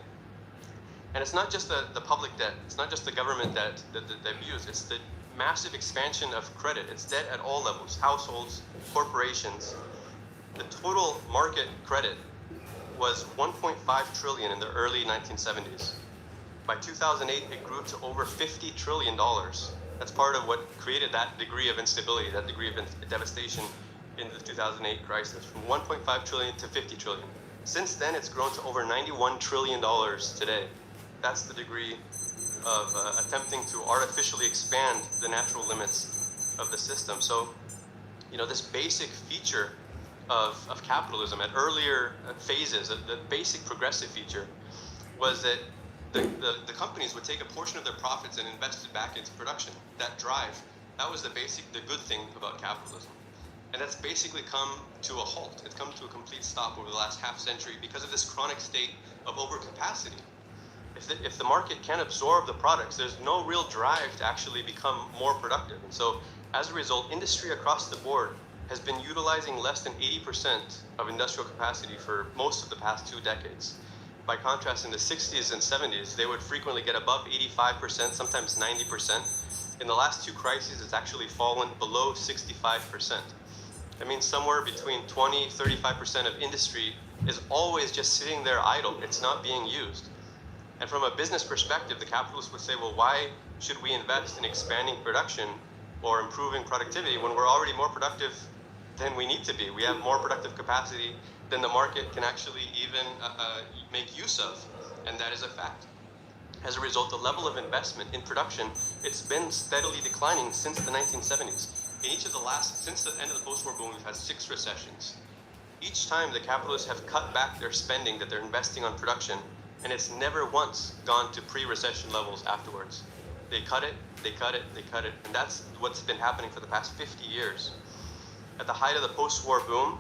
And it's not just the public debt, it's not just the government debt that they've used, it's the massive expansion of credit. It's debt at all levels, households, corporations. The total market credit was 1.5 trillion in the early 1970s. By 2008, it grew to over $50 trillion. That's part of what created that degree of instability, that degree of devastation in the 2008 crisis, from 1.5 trillion to 50 trillion. Since then, it's grown to over $91 trillion today. That's the degree of attempting to artificially expand the natural limits of the system. So, this basic feature of capitalism at earlier phases, the basic progressive feature, was that the companies would take a portion of their profits and invest it back into production. That drive, that was the good thing about capitalism. And that's basically come to a halt. It's come to a complete stop over the last half century because of this chronic state of overcapacity. If the market can't absorb the products, there's no real drive to actually become more productive. And so, as a result, industry across the board has been utilizing less than 80% of industrial capacity for most of the past 2 decades. By contrast, in the 60s and 70s, they would frequently get above 85%, sometimes 90%. In the last 2 crises, it's actually fallen below 65%. That means somewhere between 20-35% of industry is always just sitting there idle. It's not being used. And from a business perspective, the capitalists would say, well, why should we invest in expanding production or improving productivity when we're already more productive than we need to be? We have more productive capacity than the market can actually even make use of, and that is a fact. As a result, the level of investment in production, it's been steadily declining since the 1970s. Since the end of the post-war boom, we've had 6 recessions. Each time the capitalists have cut back their spending that they're investing on production, and it's never once gone to pre-recession levels afterwards. They cut it, they cut it, they cut it, and that's what's been happening for the past 50 years. At the height of the post-war boom,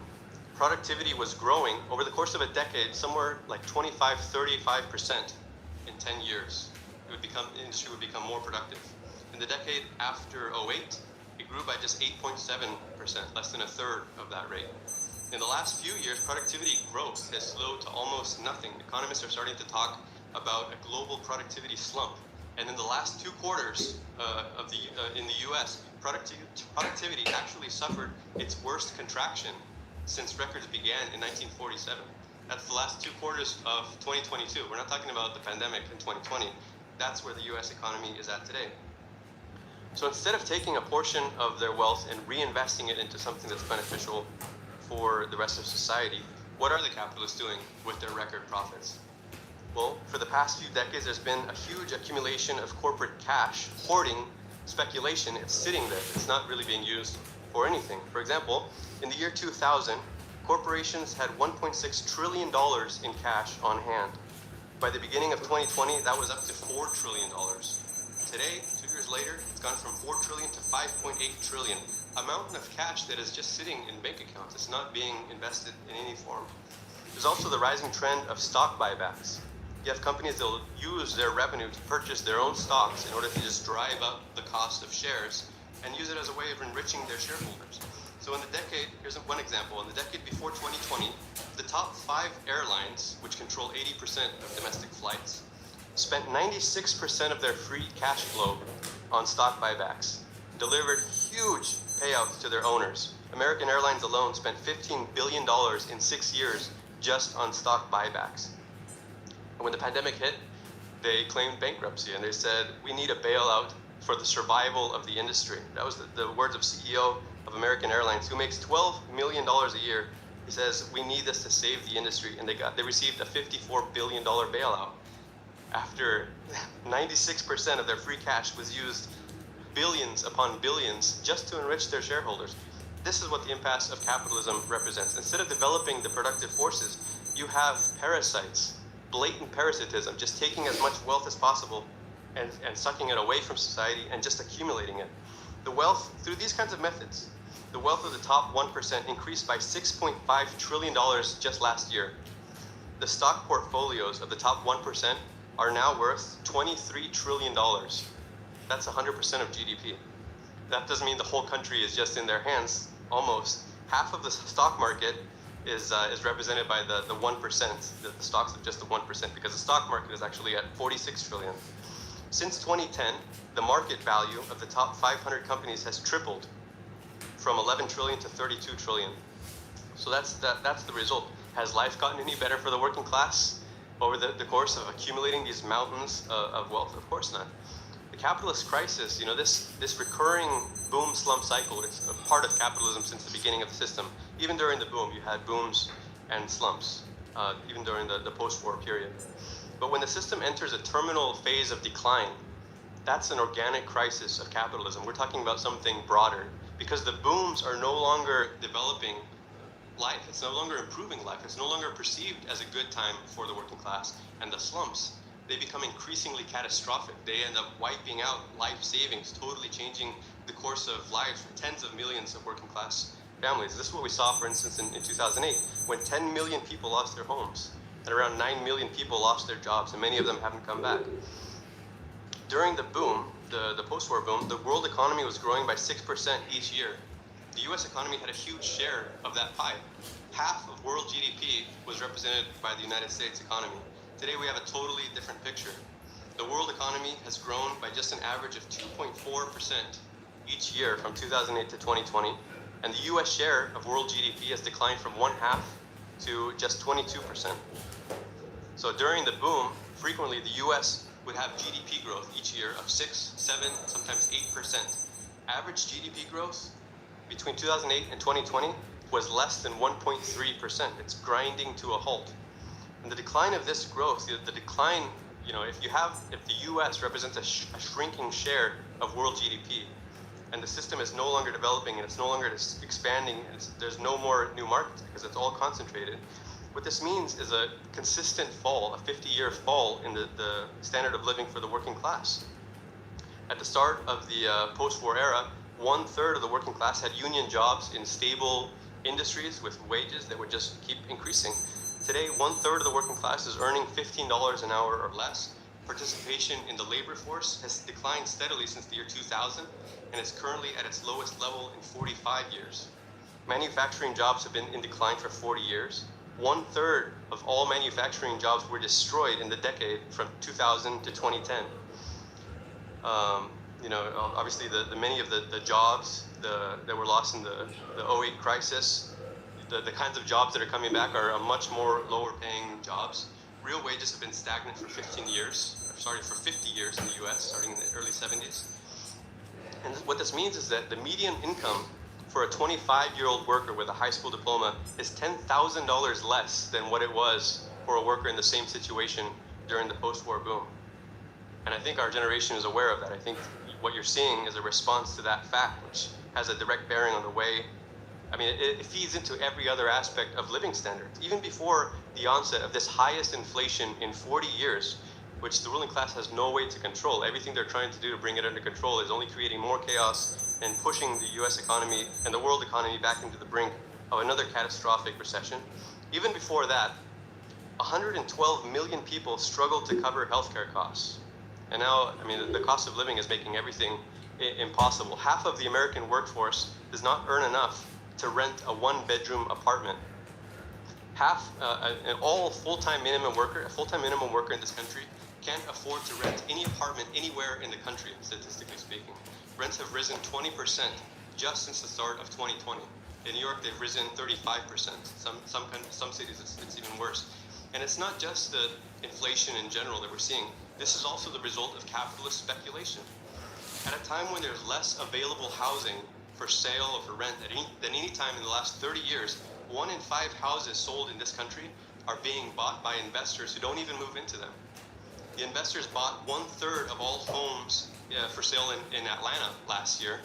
productivity was growing over the course of a decade, somewhere like 25-35% in 10 years. Industry would become more productive. In the decade after 2008, it grew grew by just 8.7%, less than a third of that rate. In the last few years, productivity growth has slowed to almost nothing. Economists are starting to talk about a global productivity slump. And in the last 2 quarters in the U.S., productivity actually suffered its worst contraction since records began in 1947. That's the last 2 quarters of 2022. We're not talking about the pandemic in 2020. That's where the U.S. economy is at today. So instead of taking a portion of their wealth and reinvesting it into something that's beneficial for the rest of society, what are the capitalists doing with their record profits? Well, for the past few decades, there's been a huge accumulation of corporate cash, hoarding, speculation. It's sitting there. It's not really being used for anything. For example, in the year 2000, corporations had $1.6 trillion in cash on hand. By the beginning of 2020, that was up to $4 trillion. Today, 2 years later, it's gone from $4 trillion to $5.8 trillion. A mountain of cash that is just sitting in bank accounts. It's not being invested in any form. There's also the rising trend of stock buybacks. You have companies that will use their revenue to purchase their own stocks in order to just drive up the cost of shares and use it as a way of enriching their shareholders. So in the decade, here's one example. In the decade before 2020, the top 5 airlines, which control 80% of domestic flights, spent 96% of their free cash flow on stock buybacks, delivered huge payouts to their owners. American Airlines alone spent $15 billion in 6 years just on stock buybacks. And when the pandemic hit, they claimed bankruptcy and they said, we need a bailout for the survival of the industry. That was the words of CEO of American Airlines, who makes $12 million a year. He says, we need this to save the industry. And they received a $54 billion bailout after 96% of their free cash was used, billions upon billions, just to enrich their shareholders. This is what the impasse of capitalism represents. Instead of developing the productive forces, you have parasites, blatant parasitism, just taking as much wealth as possible and sucking it away from society and just accumulating it. The wealth, through these kinds of methods, the wealth of the top 1% increased by $6.5 trillion just last year. The stock portfolios of the top 1% are now worth $23 trillion. That's 100% of GDP. That doesn't mean the whole country is just in their hands. Almost half of the stock market is represented by the 1%, the stocks of just the 1%, because the stock market is actually at 46 trillion. Since 2010, the market value of the top 500 companies has tripled from 11 trillion to 32 trillion. So that's the result. Has life gotten any better for the working class over the course of accumulating these mountains of wealth? Of course not. The capitalist crisis, this recurring boom slump cycle, it's a part of capitalism since the beginning of the system. Even during the boom, you had booms and slumps, even during the post-war period. But when the system enters a terminal phase of decline, that's an organic crisis of capitalism. We're talking about something broader, because the booms are no longer developing life. It's no longer improving life. It's no longer perceived as a good time for the working class. And the slumps, they become increasingly catastrophic. They end up wiping out life savings, totally changing the course of lives for tens of millions of working class families. This is what we saw, for instance, in 2008, when 10 million people lost their homes, and around 9 million people lost their jobs, and many of them haven't come back. During the boom, the post-war boom, the world economy was growing by 6% each year. The US economy had a huge share of that pie. Half of world GDP was represented by the United States economy. Today we have a totally different picture. The world economy has grown by just an average of 2.4% each year from 2008 to 2020, and the US share of world GDP has declined from 1/2 to just 22%. So during the boom, frequently the US would have GDP growth each year of 6, 7, sometimes 8%. Average GDP growth between 2008 and 2020 was less than 1.3%. It's grinding to a halt. And the decline of this growth, the decline, if the US represents a shrinking share of world GDP, and the system is no longer developing and it's no longer expanding, there's no more new markets because it's all concentrated. What this means is a consistent fall, a 50-year fall in the standard of living for the working class. At the start of the post-war era, 1/3 of the working class had union jobs in stable industries with wages that would just keep increasing. Today, 1/3 of the working class is earning $15 an hour or less, participation in the labor force has declined steadily since the year 2000 and is currently at its lowest level in 45 years. Manufacturing jobs have been in decline for 40 years. 1/3 of all manufacturing jobs were destroyed in the decade from 2000 to 2010. Obviously the many of the jobs that were lost in the 08 crisis, the kinds of jobs that are coming back are much more lower paying jobs. Real wages have been stagnant for 50 years in the US, starting in the early 70s. And what this means is that the median income for a 25-year-old worker with a high school diploma is $10,000 less than what it was for a worker in the same situation during the post-war boom. And I think our generation is aware of that. I think what you're seeing is a response to that fact, which has a direct bearing on the way, it feeds into every other aspect of living standards. Even before the onset of this highest inflation in 40 years, which the ruling class has no way to control. Everything they're trying to do to bring it under control is only creating more chaos and pushing the US economy and the world economy back into the brink of another catastrophic recession. Even before that, 112 million people struggled to cover healthcare costs. And now, the cost of living is making everything impossible. Half of the American workforce does not earn enough to rent a one-bedroom apartment. A full-time minimum worker in this country can't afford to rent any apartment anywhere in the country, statistically speaking. Rents have risen 20% just since the start of 2020. In New York, they've risen 35%. Some cities, it's even worse. And it's not just the inflation in general that we're seeing. This is also the result of capitalist speculation. At a time when there's less available housing for sale or for rent than any time in the last 30 years, 1 in 5 houses sold in this country are being bought by investors who don't even move into them. The investors bought 1/3 of all homes for sale in Atlanta last year,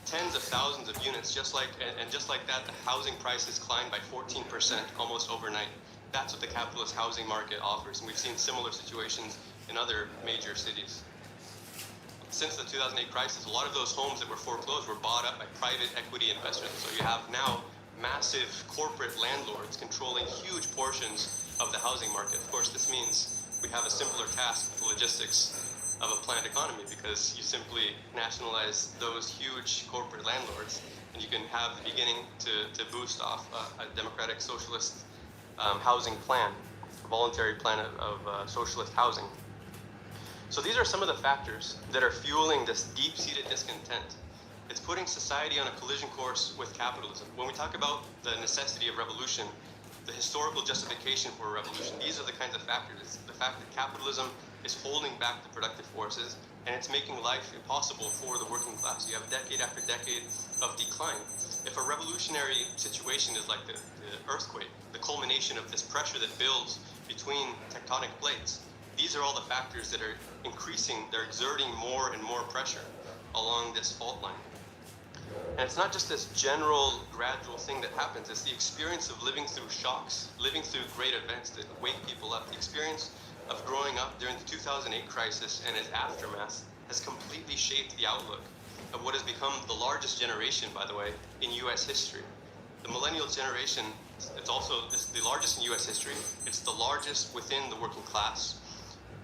tens of thousands of units, just like that, the housing prices climbed by 14% almost overnight. That's what the capitalist housing market offers, and we've seen similar situations in other major cities. Since the 2008 crisis, a lot of those homes that were foreclosed were bought up by private equity investors. So you have now massive corporate landlords controlling huge portions of the housing market. Of course, this means we have a simpler task with the logistics of a planned economy, because you simply nationalize those huge corporate landlords and you can have the beginning to boost off a democratic socialist housing plan, a voluntary plan of socialist housing. So these are some of the factors that are fueling this deep-seated discontent. It's putting society on a collision course with capitalism. When we talk about the necessity of revolution, the historical justification for a revolution, these are the kinds of factors. It's the fact that capitalism is holding back the productive forces, and it's making life impossible for the working class. You have decade after decade of decline. If a revolutionary situation is like the earthquake, the culmination of this pressure that builds between tectonic plates, these are all the factors that are they're exerting more and more pressure along this fault line. And it's not just this general, gradual thing that happens. It's the experience of living through shocks, living through great events that wake people up. The experience of growing up during the 2008 crisis and its aftermath has completely shaped the outlook of what has become the largest generation, by the way, in U.S. history. The millennial generation, it's the largest in U.S. history. It's the largest within the working class.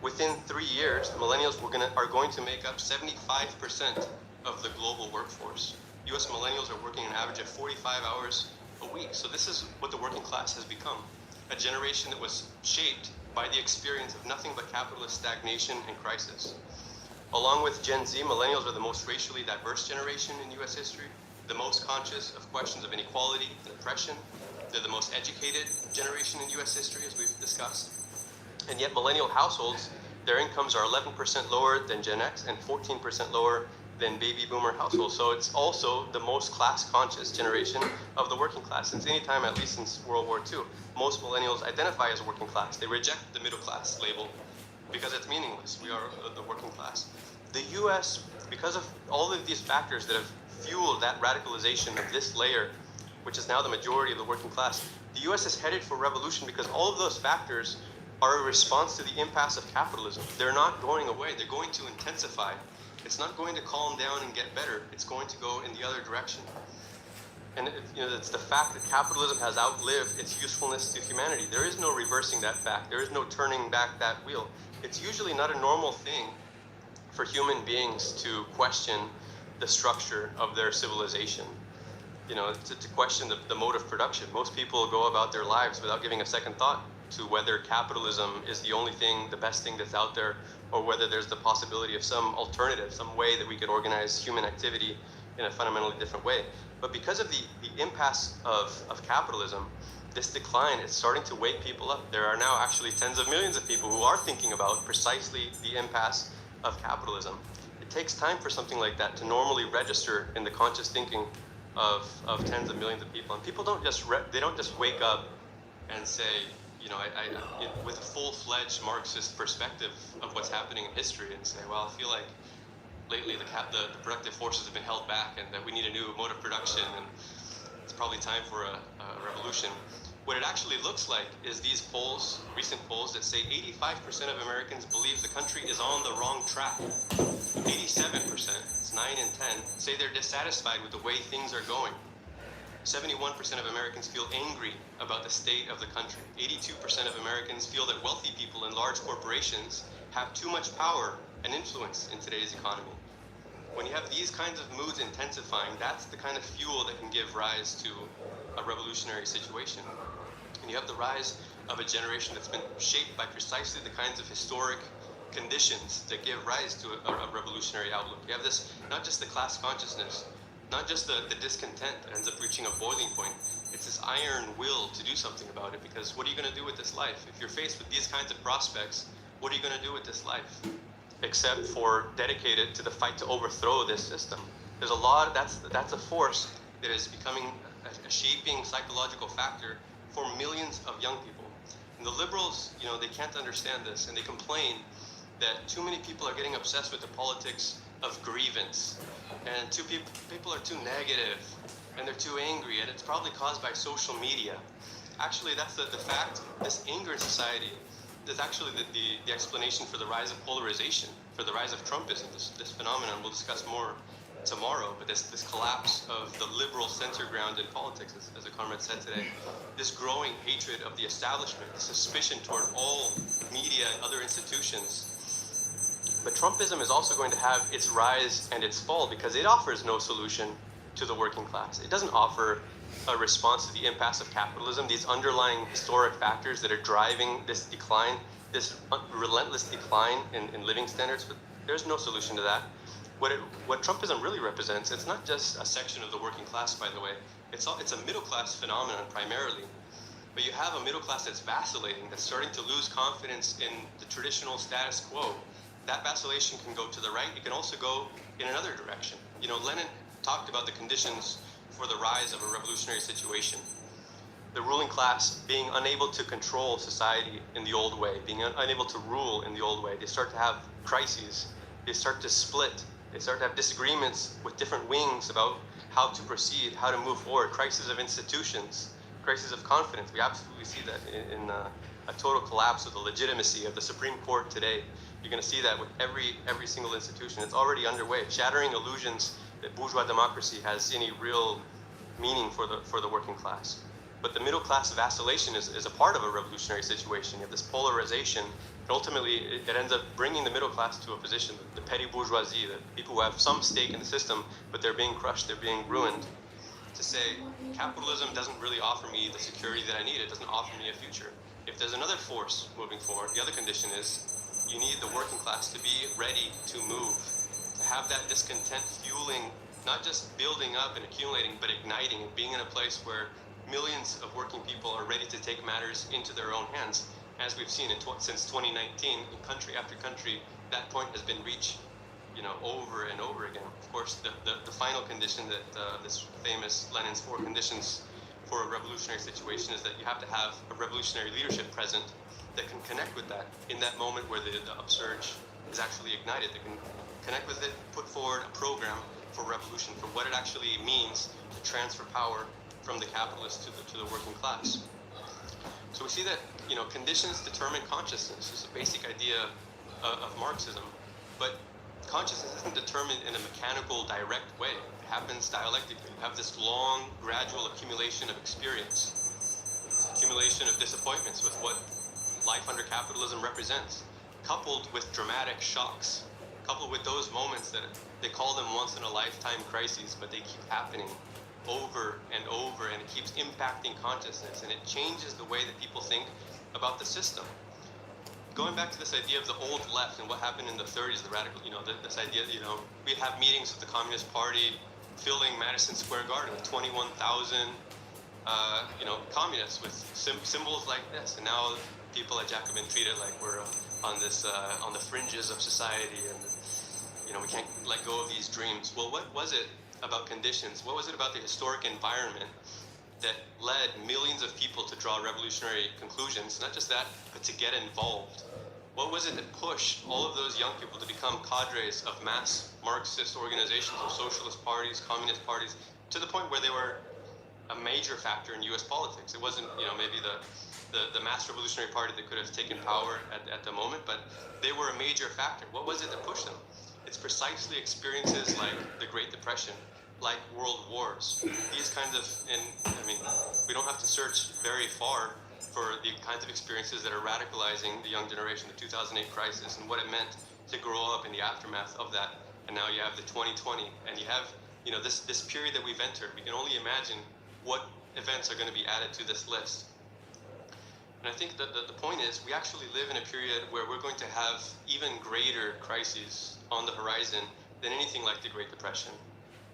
Within 3 years, the millennials are going to make up 75% of the global workforce. U.S. millennials are working an average of 45 hours a week. So this is what the working class has become. A generation that was shaped by the experience of nothing but capitalist stagnation and crisis. Along with Gen Z, millennials are the most racially diverse generation in U.S. history, the most conscious of questions of inequality and oppression. They're the most educated generation in U.S. history, as we've discussed. And yet millennial households, their incomes are 11% lower than Gen X and 14% lower than baby boomer households. So it's also the most class-conscious generation of the working class since any time, at least since World War II. Most millennials identify as working class. They reject the middle class label because it's meaningless. We are the working class. The U.S., because of all of these factors that have fueled that radicalization of this layer, which is now the majority of the working class, the U.S. is headed for revolution because all of those factors are a response to the impasse of capitalism. They're not going away. They're going to intensify. It's not going to calm down and get better. It's going to go in the other direction. And it's the fact that capitalism has outlived its usefulness to humanity. There is no reversing that fact. There is no turning back that wheel. it's usually not a normal thing for human beings to question the structure of their civilization. You know, to question the mode of production. Most people go about their lives without giving a second thought to whether capitalism is the only thing, the best thing that's out there, or whether there's the possibility of some alternative, some way that we could organize human activity in a fundamentally different way. But because of the impasse of capitalism, this decline is starting to wake people up. There are now actually tens of millions of people who are thinking about precisely the impasse of capitalism. It takes time for something like that to normally register in the conscious thinking of tens of millions of people. And people don't just wake up and say, you know, with a full-fledged Marxist perspective of what's happening in history and say, well, I feel like lately the productive forces have been held back and that we need a new mode of production and it's probably time for a revolution. What it actually looks like is these polls, recent polls that say 85% of Americans believe the country is on the wrong track. 87%, it's 9 in 10, say they're dissatisfied with the way things are going. 71% of Americans feel angry about the state of the country. 82% of Americans feel that wealthy people and large corporations have too much power and influence in today's economy. When you have these kinds of moods intensifying, that's the kind of fuel that can give rise to a revolutionary situation. And you have the rise of a generation that's been shaped by precisely the kinds of historic conditions that give rise to a revolutionary outlook. You have this, not just the class consciousness, not just the discontent that ends up reaching a boiling point. It's this iron will to do something about it, because what are you going to do with this life? If you're faced with these kinds of prospects, what are you going to do with this life? Except for dedicate it to the fight to overthrow this system. There's a lot, that's a force that is becoming a shaping psychological factor for millions of young people. And the liberals, you know, they can't understand this, and they complain that too many people are getting obsessed with the politics of grievance, and people are too negative, and they're too angry, and it's probably caused by social media. Actually, that's the fact. This anger in society is actually the explanation for the rise of polarization, for the rise of Trumpism, this phenomenon we'll discuss more tomorrow, but this collapse of the liberal center ground in politics, as a comrade said today, this growing hatred of the establishment, the suspicion toward all media and other institutions. But Trumpism is also going to have its rise and its fall because it offers no solution to the working class. It doesn't offer a response to the impasse of capitalism, these underlying historic factors that are driving this decline, this relentless decline in living standards. But there's no solution to that. What Trumpism really represents, it's not just a section of the working class, by the way. It's a middle class phenomenon primarily. But you have a middle class that's vacillating, that's starting to lose confidence in the traditional status quo. That vacillation can go to the right. It can also go in another direction. You know, Lenin talked about the conditions for the rise of a revolutionary situation. The ruling class being unable to control society in the old way, being unable to rule in the old way. They start to have crises. They start to split. They start to have disagreements with different wings about how to proceed, how to move forward. Crisis of institutions, crisis of confidence. We absolutely see that in a total collapse of the legitimacy of the Supreme Court today. You're going to see that with every single institution. It's already underway, shattering illusions that bourgeois democracy has any real meaning for the working class. But the middle class vacillation is a part of a revolutionary situation. You have this polarization, and ultimately it ends up bringing the middle class to a position, the petty bourgeoisie, the people who have some stake in the system, but they're being crushed, they're being ruined, to say capitalism doesn't really offer me the security that I need, it doesn't offer me a future. If there's another force moving forward, the other condition is you need the working class to be ready to move, to have that discontent fueling, not just building up and accumulating, but igniting and being in a place where millions of working people are ready to take matters into their own hands. As we've seen since 2019, in country after country, that point has been reached, you know, over and over again. Of course, the final condition that this famous Lenin's 4 conditions for a revolutionary situation is that you have to have a revolutionary leadership present that can connect with that in that moment where the upsurge is actually ignited. They can connect with it, put forward a program for revolution, for what it actually means to transfer power from the capitalists to the working class. So we see that, you know, conditions determine consciousness. It's a basic idea of Marxism. But consciousness isn't determined in a mechanical, direct way. It happens dialectically. You have this long, gradual accumulation of experience, accumulation of disappointments with what life under capitalism represents. coupled with dramatic shocks, coupled with those moments that they call them once in a lifetime crises, but they keep happening over and over, and it keeps impacting consciousness, and it changes the way that people think about the system. Going back to this idea of the old left and what happened in the 30s, the radical, this idea, we have meetings with the Communist Party filling Madison Square Garden with 21,000, communists with symbols like this, and now people at Jacobin treat it like we're on this, on the fringes of society, and we can't let go of these dreams. Well, what was it about conditions? What was it about the historic environment that led millions of people to draw revolutionary conclusions? Not just that, but to get involved. What was it that pushed all of those young people to become cadres of mass Marxist organizations, of socialist parties, communist parties, to the point where they were a major factor in U.S. politics? It wasn't, maybe the mass revolutionary party that could have taken power at the moment, but they were a major factor. What was it that pushed them? It's precisely experiences like the Great Depression, like world wars. These kinds of, we don't have to search very far for the kinds of experiences that are radicalizing the young generation, the 2008 crisis, and what it meant to grow up in the aftermath of that. And now you have the 2020, and you have, this period that we've entered. We can only imagine what events are going to be added to this list. And I think that the point is, we actually live in a period where we're going to have even greater crises on the horizon than anything like the Great Depression,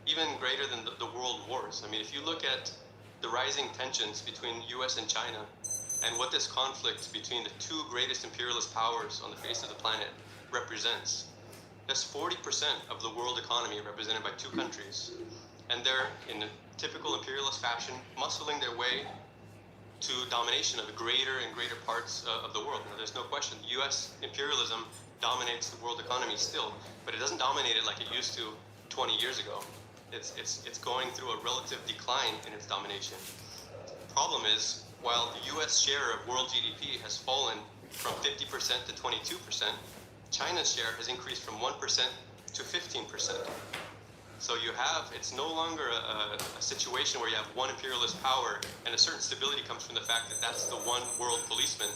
even greater than the world wars. If you look at the rising tensions between US and China, and what this conflict between the two greatest imperialist powers on the face of the planet represents, that's 40% of the world economy represented by two countries, and they're, in a typical imperialist fashion, muscling their way to domination of greater and greater parts of the world. Now, there's no question, US imperialism dominates the world economy still, but it doesn't dominate it like it used to 20 years ago. It's going through a relative decline in its domination. Problem is, while the US share of world GDP has fallen from 50% to 22%, China's share has increased from 1% to 15%. So it's no longer a situation where you have one imperialist power and a certain stability comes from the fact that that's the one world policeman.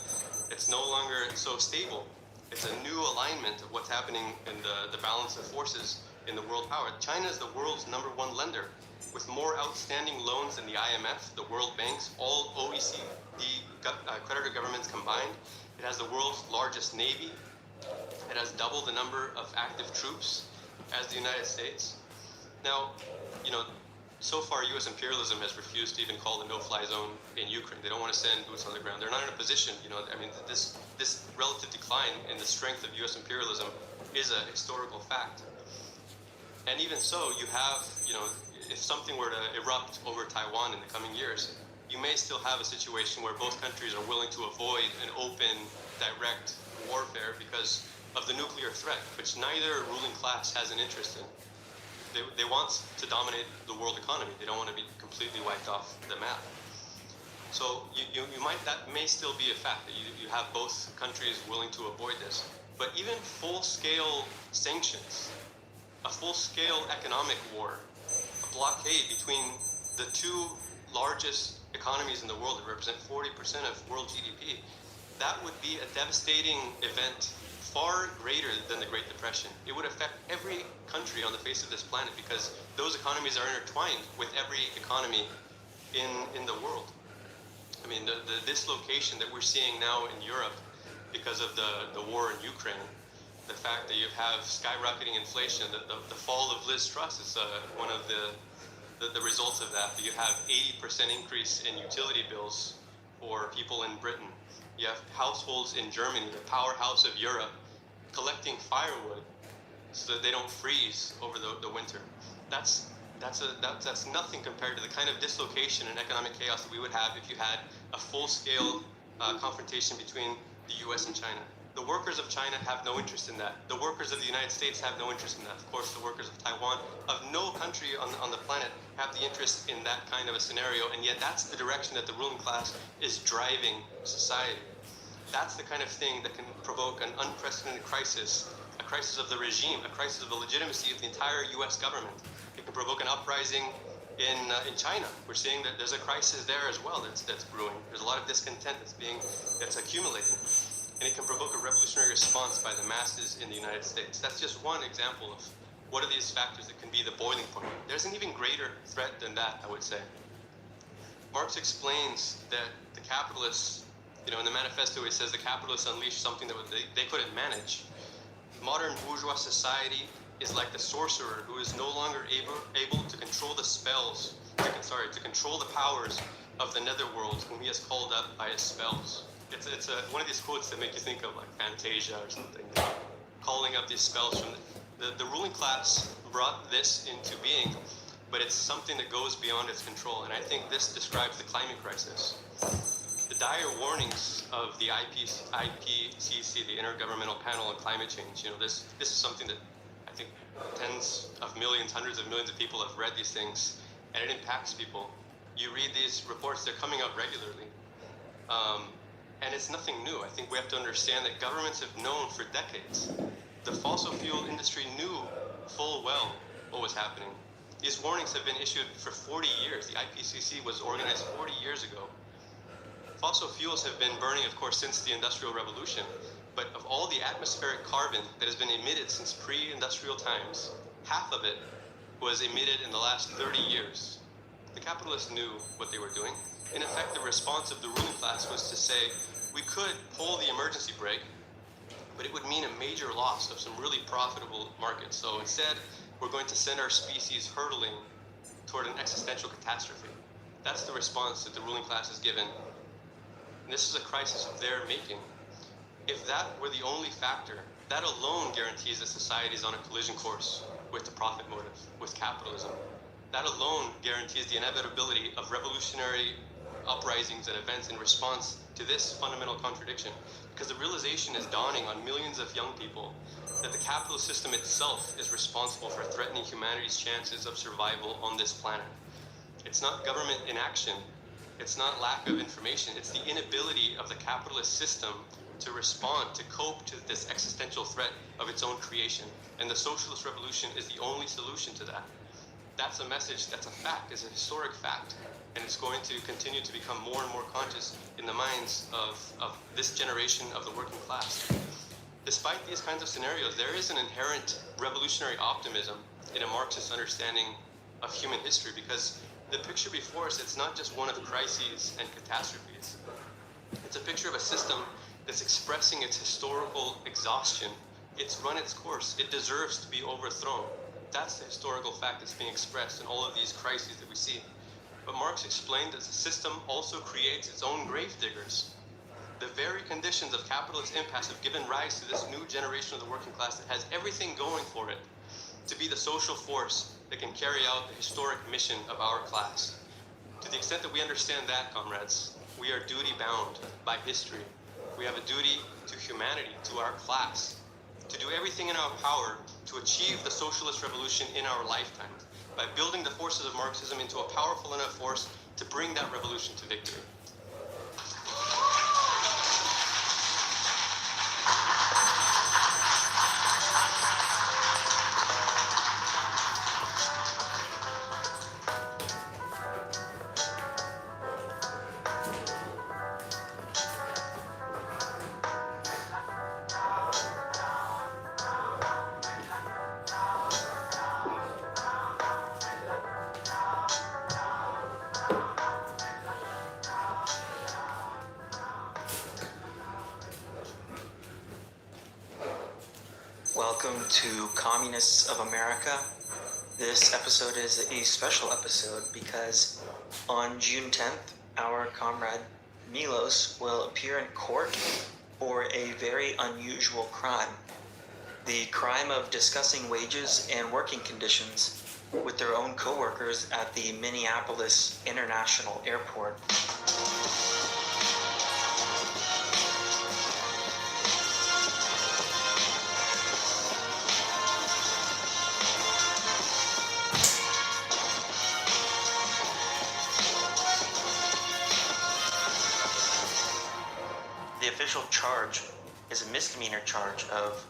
It's no longer so stable. It's a new alignment of what's happening in the balance of forces in the world power. China is the world's #1 lender, with more outstanding loans than the IMF, the World Banks, all OECD creditor governments combined. It has the world's largest navy. It has double the number of active troops as the United States. Now, so far US imperialism has refused to even call the no-fly zone in Ukraine. They don't want to send boots on the ground. They're not in a position, this relative decline in the strength of US imperialism is a historical fact. And even so, you have, if something were to erupt over Taiwan in the coming years, you may still have a situation where both countries are willing to avoid an open, direct warfare because of the nuclear threat, which neither ruling class has an interest in. They want to dominate the world economy. They don't want to be completely wiped off the map. So that may still be a fact, that you have both countries willing to avoid this. But even full-scale sanctions, a full-scale economic war, a blockade between the two largest economies in the world that represent 40% of world GDP, that would be a devastating event, far greater than the Great Depression. It would affect every country on the face of this planet because those economies are intertwined with every economy in the world. The dislocation that we're seeing now in Europe because of the war in Ukraine, the fact that you have skyrocketing inflation, the fall of Liz Truss is one of the results of that. You have 80% increase in utility bills for people in Britain. You have households in Germany, the powerhouse of Europe, collecting firewood so that they don't freeze over the winter. That's nothing compared to the kind of dislocation and economic chaos that we would have if you had a full-scale confrontation between the U.S. and China. The workers of China have no interest in that. The workers of the United States have no interest in that. Of course, the workers of Taiwan, of no country on the planet, have the interest in that kind of a scenario, and yet that's the direction that the ruling class is driving society. That's the kind of thing that can provoke an unprecedented crisis, a crisis of the regime, a crisis of the legitimacy of the entire U.S. government. It can provoke an uprising in China. We're seeing that there's a crisis there as well that's brewing. There's a lot of discontent that's accumulating. and it can provoke a revolutionary response by the masses in the United States. That's just one example of what are these factors that can be the boiling point. There's an even greater threat than that, I would say. Marx explains that the capitalists, in the manifesto, he says the capitalists unleashed something that they couldn't manage. Modern bourgeois society is like the sorcerer who is no longer able to control the spells, to control the powers of the netherworld whom he has called up by his spells. It's one of these quotes that make you think of like Fantasia or something, calling up these spells from the ruling class brought this into being, but it's something that goes beyond its control, and I think this describes the climate crisis. The dire warnings of the IPCC, the Intergovernmental Panel on Climate Change, this is something that I think tens of millions, hundreds of millions of people have read these things, and it impacts people. You read these reports, they're coming out regularly. And it's nothing new. I think we have to understand that governments have known for decades. The fossil fuel industry knew full well what was happening. These warnings have been issued for 40 years. The IPCC was organized 40 years ago. Fossil fuels have been burning, of course, since the Industrial Revolution. But of all the atmospheric carbon that has been emitted since pre-industrial times, half of it was emitted in the last 30 years. The capitalists knew what they were doing. In effect, the response of the ruling class was to say, we could pull the emergency brake, but it would mean a major loss of some really profitable markets. So instead, we're going to send our species hurtling toward an existential catastrophe. That's the response that the ruling class has given. And this is a crisis of their making. If that were the only factor, that alone guarantees that society is on a collision course with the profit motive, with capitalism. That alone guarantees the inevitability of revolutionary uprisings and events in response to this fundamental contradiction. Because the realization is dawning on millions of young people that the capitalist system itself is responsible for threatening humanity's chances of survival on this planet. It's not government inaction. It's not lack of information. It's the inability of the capitalist system to respond, to cope to this existential threat of its own creation. And the socialist revolution is the only solution to that. That's a message, that's a fact, it's a historic fact. And it's going to continue to become more and more conscious in the minds of this generation of the working class. Despite these kinds of scenarios, there is an inherent revolutionary optimism in a Marxist understanding of human history, because the picture before us, it's not just one of crises and catastrophes. It's a picture of a system that's expressing its historical exhaustion. It's run its course. It deserves to be overthrown. That's the historical fact that's being expressed in all of these crises that we see. But Marx explained that the system also creates its own gravediggers. The very conditions of capitalist impasse have given rise to this new generation of the working class that has everything going for it to be the social force that can carry out the historic mission of our class. To the extent that we understand that, comrades, we are duty-bound by history. We have a duty to humanity, to our class, to do everything in our power to achieve the socialist revolution in our lifetime, by building the forces of Marxism into a powerful enough force to bring that revolution to victory. Welcome to Communists of America. This episode is a special episode because on June 10th, our comrade Milos will appear in court for a very unusual crime. The crime of discussing wages and working conditions with their own co-workers at the Minneapolis International Airport. The official charge is a misdemeanor charge of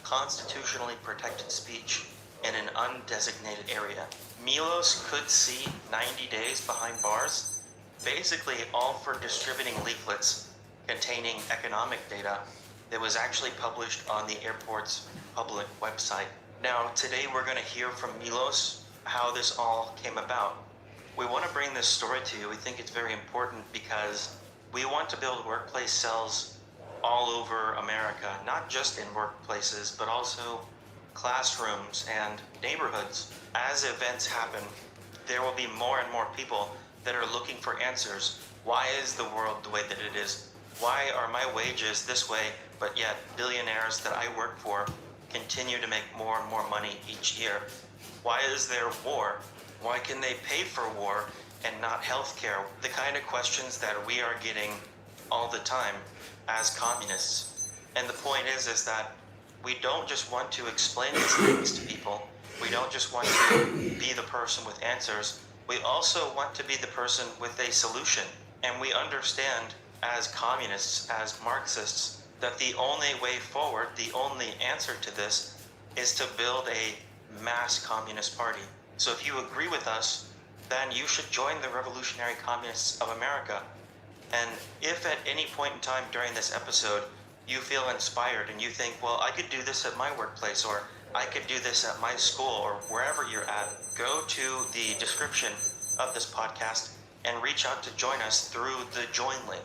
constitutionally protected speech in an undesignated area. Milos could see 90 days behind bars, basically all for distributing leaflets containing economic data that was actually published on the airport's public website. Now, today we're going to hear from Milos how this all came about. We want to bring this story to you. We think it's very important because we want to build workplace cells all over America, not just in workplaces, but also classrooms and neighborhoods. As events happen, there will be more and more people that are looking for answers. Why is the world the way that it is? Why are my wages this way, but yet billionaires that I work for continue to make more and more money each year? Why is there war? Why can they pay for war and not healthcare? The kind of questions that we are getting all the time as communists. And the point is that we don't just want to explain these things to people. We don't just want to be the person with answers. We also want to be the person with a solution. And we understand as communists, as Marxists, that the only way forward, the only answer to this is to build a mass communist party. So if you agree with us, then you should join the Revolutionary Communists of America. And if at any point in time during this episode you feel inspired and you think, well, I could do this at my workplace, or I could do this at my school, or wherever you're at, go to the description of this podcast and reach out to join us through the join link.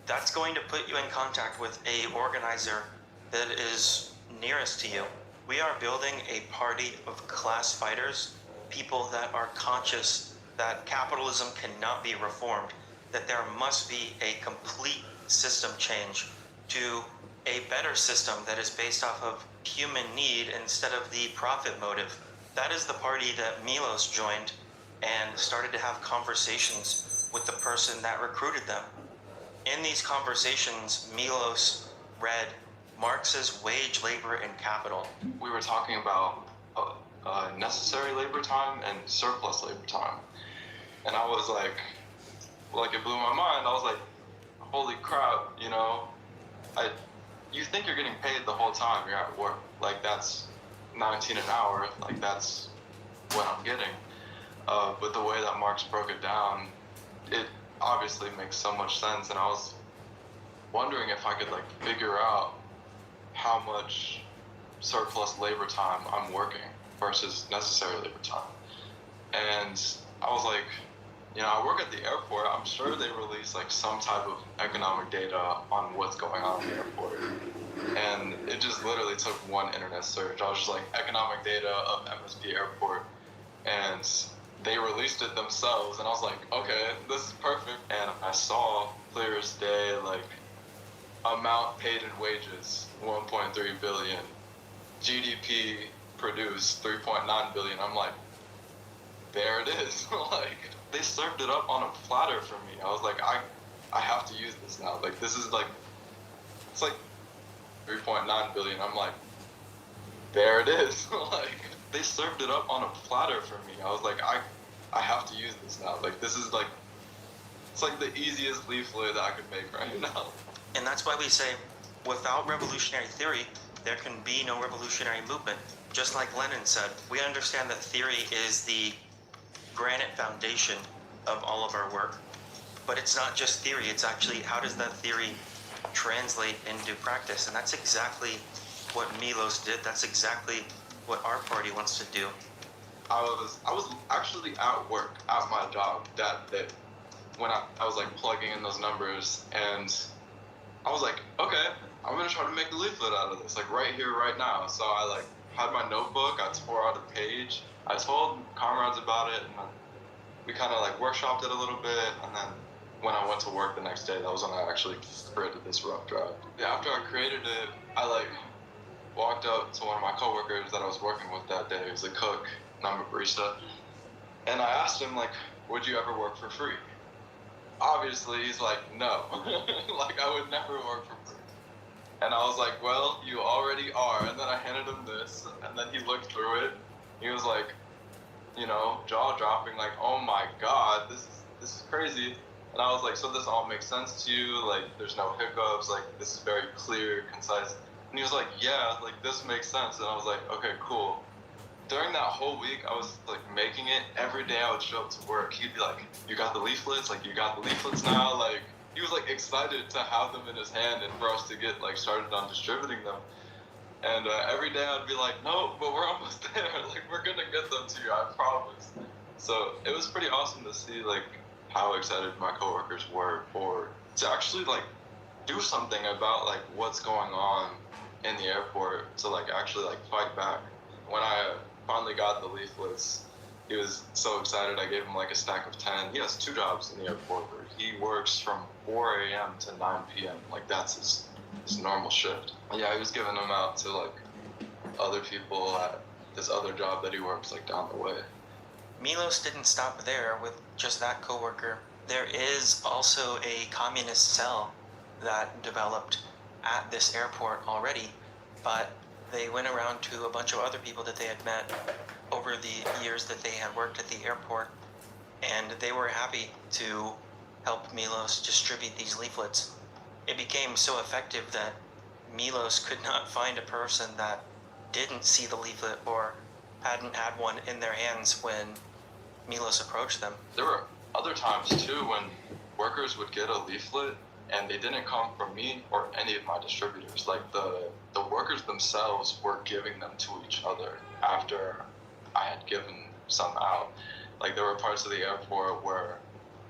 That's going to put you in contact with a organizer that is nearest to you. We are building a party of class fighters, people that are conscious that capitalism cannot be reformed, that there must be a complete system change to a better system that is based off of human need instead of the profit motive. That is the party that Milos joined and started to have conversations with the person that recruited them. In these conversations, Milos read Marx's Wage, Labor, and Capital. We were talking about necessary labor time and surplus labor time. And I was like it blew my mind. I was like, holy crap, you know, you think you're getting paid the whole time you're at work. Like, that's $19 an hour, like that's what I'm getting. But the way that Marx broke it down, it obviously makes so much sense. And I was wondering if I could like figure out how much surplus labor time I'm working versus necessary labor time. And I was like, you know, I work at the airport. I'm sure they release like some type of economic data on what's going on in the airport. And it just literally took one internet search. I was just like, economic data of MSP airport. And they released it themselves. And I was like, okay, this is perfect. And I saw clear as day, like, amount paid in wages, 1.3 billion. GDP produced 3.9 billion. I'm like, there it is. Like, they served it up on a platter for me. I was like, I have to use this now. Like, this is like, it's like 3.9 billion. I'm like, there it is. Like, they served it up on a platter for me. I was like, I have to use this now. Like, this is like, it's like the easiest leaflet that I could make right now. And that's why we say, without revolutionary theory, there can be no revolutionary movement. Just like Lenin said, we understand that theory is the granite foundation of all of our work. But it's not just theory, it's actually how does that theory translate into practice? And that's exactly what Milos did. That's exactly what our party wants to do. I was actually at work, at my job that day, when I was like plugging in those numbers, and I was like, okay, I'm gonna try to make a leaflet out of this, like right here, right now. So I like had my notebook, I tore out a page, I told comrades about it, and we kind of like workshopped it a little bit, and then when I went to work the next day, that was when I actually created this rough draft. Yeah, after I created it, I like walked up to one of my coworkers that I was working with that day. He was a cook, and I'm a barista, and I asked him like, would you ever work for free? Obviously, he's like, no. Like, I would never work for free. And I was like, well, you already are. And then I handed him this, and then he looked through it. He was like, you know, jaw dropping, like, oh my God, this is crazy. And I was like, so this all makes sense to you? Like, there's no hiccups, like, this is very clear, concise. And he was like, yeah, like, this makes sense. And I was like, okay, cool. During that whole week, I was like making it. Every day I would show up to work. He'd be like, you got the leaflets? Like, you got the leaflets now? Like, he was like excited to have them in his hand and for us to get like started on distributing them. And every day I'd be like, no, but we're almost there. Like, we're gonna get them to you, I promise. So it was pretty awesome to see like how excited my coworkers were to actually like do something about like what's going on in the airport, to like actually like fight back. When I finally got the leaflets, he was so excited. I gave him like a stack of 10. He has 2 jobs in the airport. He works from 4 a.m. to 9 p.m. Like, that's his normal shift. Yeah, he was giving them out to like other people at this other job that he works like down the way. Milos didn't stop there with just that coworker. There is also a communist cell that developed at this airport already, but they went around to a bunch of other people that they had met over the years that they had worked at the airport, and they were happy to help Milos distribute these leaflets. It became so effective that Milos could not find a person that didn't see the leaflet or hadn't had one in their hands when Milos approached them. There were other times too when workers would get a leaflet and they didn't come from me or any of my distributors. Like the workers themselves were giving them to each other after I had given some out. Like, there were parts of the airport where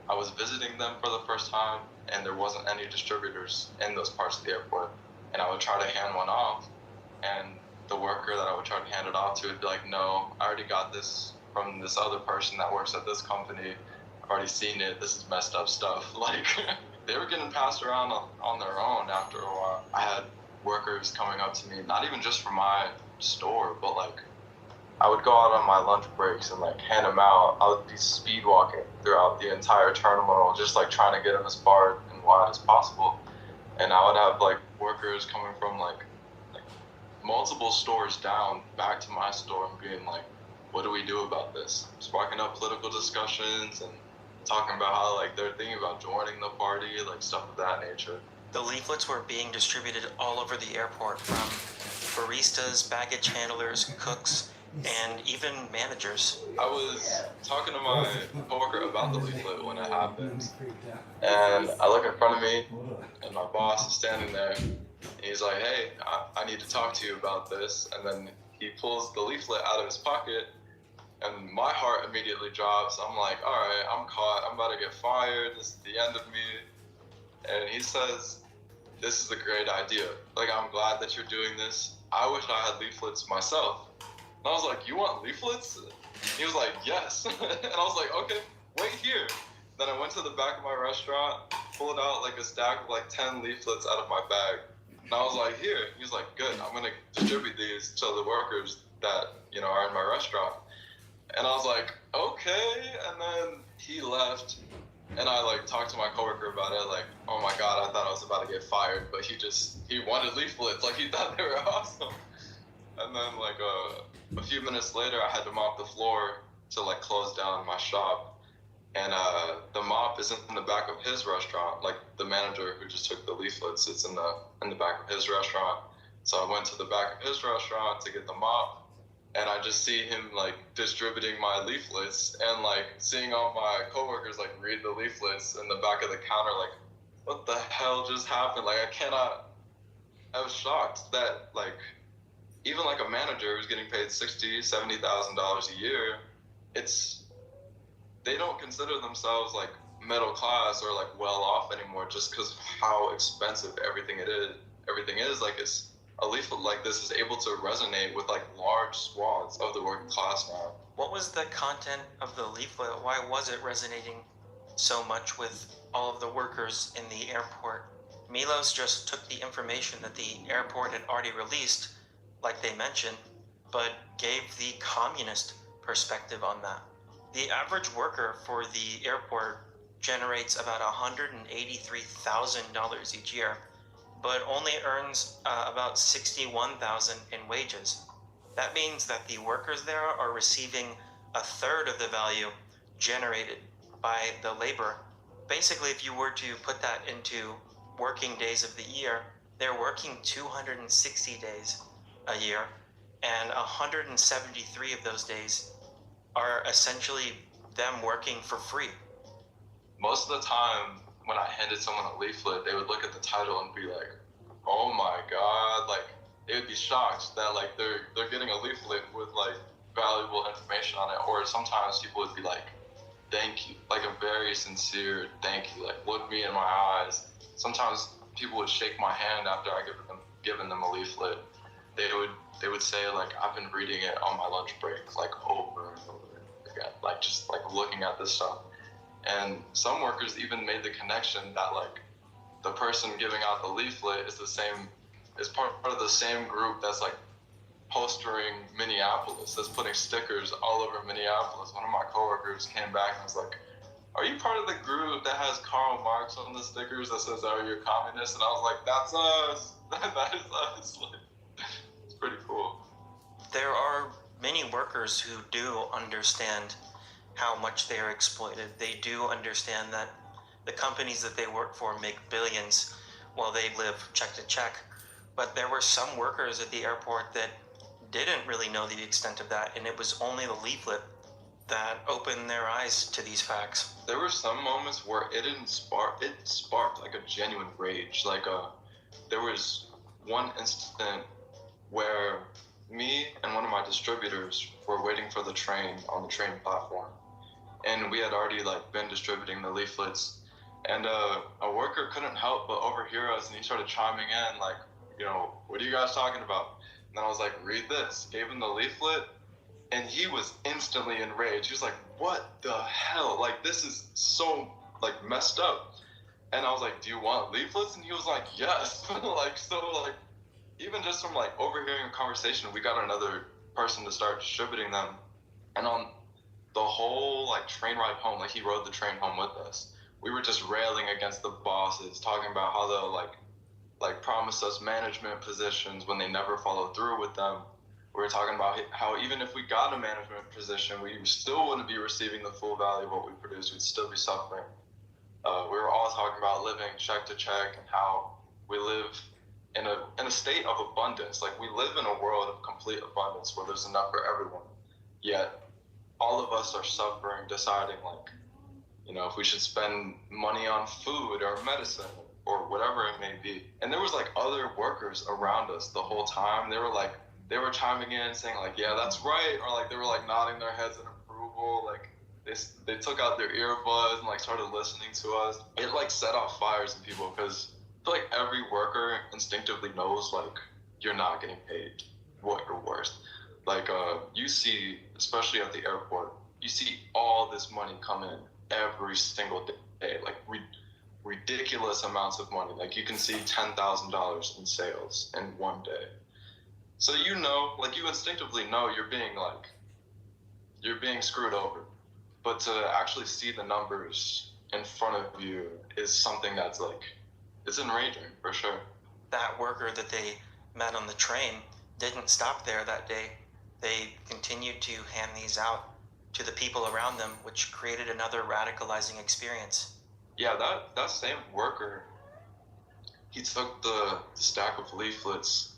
I was visiting them for the first time and there wasn't any distributors in those parts of the airport, and I would try to hand one off, and the worker that I would try to hand it off to would be like, no, I already got this from this other person that works at this company. I've already seen it. This is messed up stuff. Like, they were getting passed around on their own after a while. I had workers coming up to me, not even just from my store, but like, I would go out on my lunch breaks and like hand them out. I would be speed walking throughout the entire terminal, just like trying to get them as far and wide as possible. And I would have like workers coming from like multiple stores down back to my store and being like, what do we do about this? Sparking up political discussions and talking about how like they're thinking about joining the party, like stuff of that nature. The leaflets were being distributed all over the airport, from baristas, baggage handlers, cooks, and even managers. I was talking to my coworker about the leaflet when it happened, and I look in front of me, and my boss is standing there, and he's like, hey, I need to talk to you about this. And then he pulls the leaflet out of his pocket, and my heart immediately drops. I'm like, all right, I'm caught. I'm about to get fired. This is the end of me. And he says, this is a great idea. Like, I'm glad that you're doing this. I wish I had leaflets myself. And I was like, you want leaflets? He was like, yes. And I was like, okay, wait here. Then I went to the back of my restaurant, pulled out like a stack of like 10 leaflets out of my bag. And I was like, here. He was like, good, I'm gonna distribute these to the workers that, you know, are in my restaurant. And I was like, okay. And then he left, and I like talked to my coworker about it, like, oh my God, I thought I was about to get fired, but he wanted leaflets, like he thought they were awesome. And then like a few minutes later, I had to mop the floor to like close down my shop. And the mop isn't in the back of his restaurant. Like, the manager who just took the leaflets, it's in the back of his restaurant. So I went to the back of his restaurant to get the mop, and I just see him like distributing my leaflets, and like seeing all my coworkers like read the leaflets in the back of the counter, like, what the hell just happened? Like, I was shocked that like even like a manager who's getting paid $60,000-$70,000 a year, they don't consider themselves like middle class or like well off anymore, just because of how expensive everything is. Like, it's a leaflet like this is able to resonate with like large swaths of the working class now. What was the content of the leaflet? Why was it resonating so much with all of the workers in the airport? Milos just took the information that the airport had already released, like they mentioned, but gave the communist perspective on that. The average worker for the airport generates about $183,000 each year, but only earns about $61,000 in wages. That means that the workers there are receiving a third of the value generated by the labor. Basically, if you were to put that into working days of the year, they're working 260 days a year, and 173 of those days are essentially them working for free. Most of the time, when I handed someone a leaflet, they would look at the title and be like, "Oh my God!" Like they would be shocked that like they're getting a leaflet with like valuable information on it. Or sometimes people would be like, "Thank you," like a very sincere thank you, like look me in my eyes. Sometimes people would shake my hand after I given them a leaflet. They would say like, "I've been reading it on my lunch break, like over and over again, like just like looking at this stuff." And some workers even made the connection that like the person giving out the leaflet is part of the same group that's like postering Minneapolis, that's putting stickers all over Minneapolis. One of my coworkers came back and was like, "Are you part of the group that has Karl Marx on the stickers that says, 'Are you a communist?'" And I was like, "That's us." That is us. Like, it's pretty cool. There are many workers who do understand how much they are exploited. They do understand that the companies that they work for make billions while they live check to check. But there were some workers at the airport that didn't really know the extent of that, and it was only the leaflet that opened their eyes to these facts. There were some moments where it sparked like a genuine rage. Like there was one incident where me and one of my distributors were waiting for the train on the train platform, and we had already like been distributing the leaflets, and a worker couldn't help but overhear us, and he started chiming in like, "What are you guys talking about?" And then I was like, "Read this." Gave him the leaflet, and he was instantly enraged. He was like, "What the hell? Like, this is so like messed up." And I was like, "Do you want leaflets?" And he was like, "Yes." Like even just from like overhearing a conversation, we got another person to start distributing them. And on the whole like train ride home, like he rode the train home with us, we were just railing against the bosses, talking about how they'll like promise us management positions when they never follow through with them. We were talking about how even if we got a management position, we still wouldn't be receiving the full value of what we produce. We'd still be suffering. We were all talking about living check to check and how we live in a state of abundance. Like we live in a world of complete abundance where there's enough for everyone. Yet all of us are suffering, deciding like, if we should spend money on food or medicine or whatever it may be. And there was like other workers around us the whole time. They were chiming in saying like, "Yeah, that's right," or like they were like nodding their heads in approval. Like they took out their earbuds and like started listening to us. It like set off fires in people because I feel like every worker instinctively knows like you're not getting paid what you're worth. Like you see, especially at the airport, you see all this money come in every single day, like ridiculous amounts of money. Like you can see $10,000 in sales in one day. So like you instinctively know you're being screwed over. But to actually see the numbers in front of you is something that's like, it's enraging for sure. That worker that they met on the train didn't stop there that day. They continued to hand these out to the people around them, which created another radicalizing experience. Yeah, that same worker, he took the stack of leaflets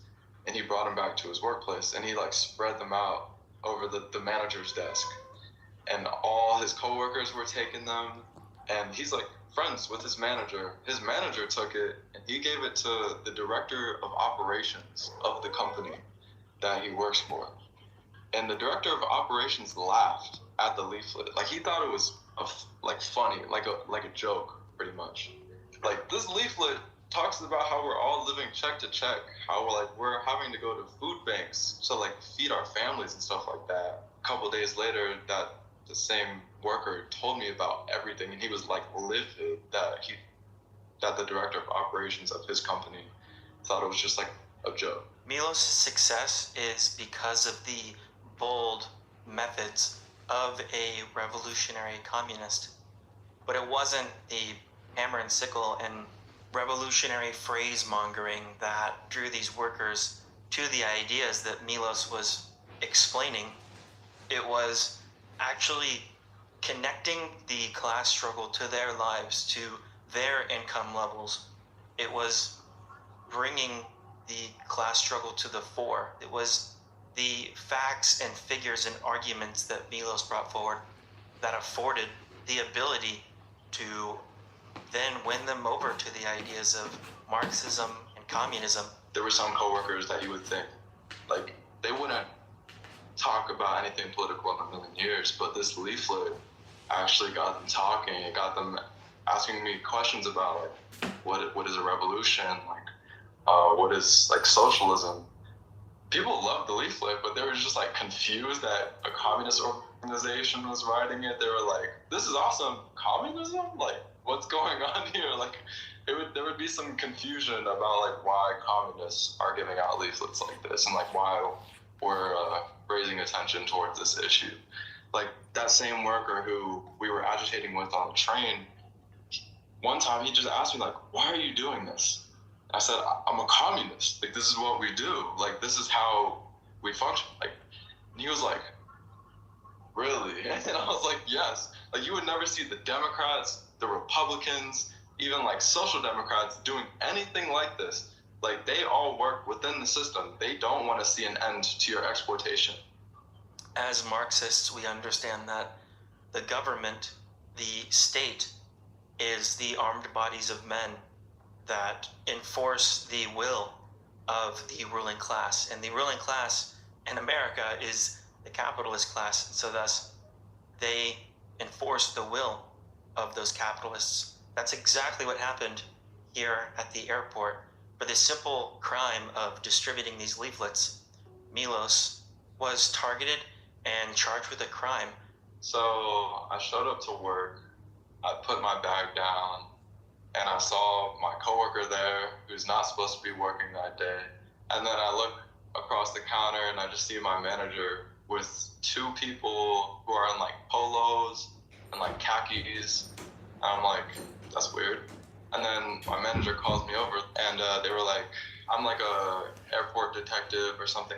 and he brought them back to his workplace, and he like spread them out over the manager's desk, and all his coworkers were taking them, and he's like friends with his manager. His manager took it and he gave it to the director of operations of the company that he works for. And the director of operations laughed at the leaflet. Like he thought it was funny, like a joke, pretty much. Like this leaflet talks about how we're all living check to check, how we're having to go to food banks to like feed our families and stuff like that. A couple days later, that the same worker told me about everything, and he was like livid that the director of operations of his company thought it was just like a joke. Milos' success is because of the bold methods of a revolutionary communist. But it wasn't the hammer and sickle and revolutionary phrase mongering that drew these workers to the ideas that Milos was explaining. It was actually connecting the class struggle to their lives, to their income levels. It was bringing the class struggle to the fore. It was the facts and figures and arguments that Milos brought forward that afforded the ability to then win them over to the ideas of Marxism and communism. There were some coworkers that you would think, like, they wouldn't talk about anything political in a million years, but this leaflet actually got them talking. It got them asking me questions about, like, what is a revolution, like, what is, like, socialism. People loved the leaflet, but they were just, like, confused that a communist organization was writing it. They were like, this is awesome. Communism? Like, what's going on here? Like, there would be some confusion about, like, why communists are giving out leaflets like this, and, like, why we're raising attention towards this issue. Like, that same worker who we were agitating with on the train, one time he just asked me, like, why are you doing this? I said, I'm a communist. Like, this is what we do. Like, this is how we function. Like, and he was like, really? And I was like, yes. Like, you would never see the Democrats, the Republicans, even, like, social democrats doing anything like this. Like, they all work within the system. They don't want to see an end to your exploitation. As Marxists, we understand that the government, the state, is the armed bodies of men that enforce the will of the ruling class. And the ruling class in America is the capitalist class. And so thus, they enforce the will of those capitalists. That's exactly what happened here at the airport. For the simple crime of distributing these leaflets, Milos was targeted and charged with a crime. So I showed up to work, I put my bag down, and I saw my coworker there who's not supposed to be working that day. And then I look across the counter and I just see my manager with two people who are in, like, polos and, like, khakis. And I'm like, that's weird. And then my manager calls me over and they were like, I'm like a airport detective or something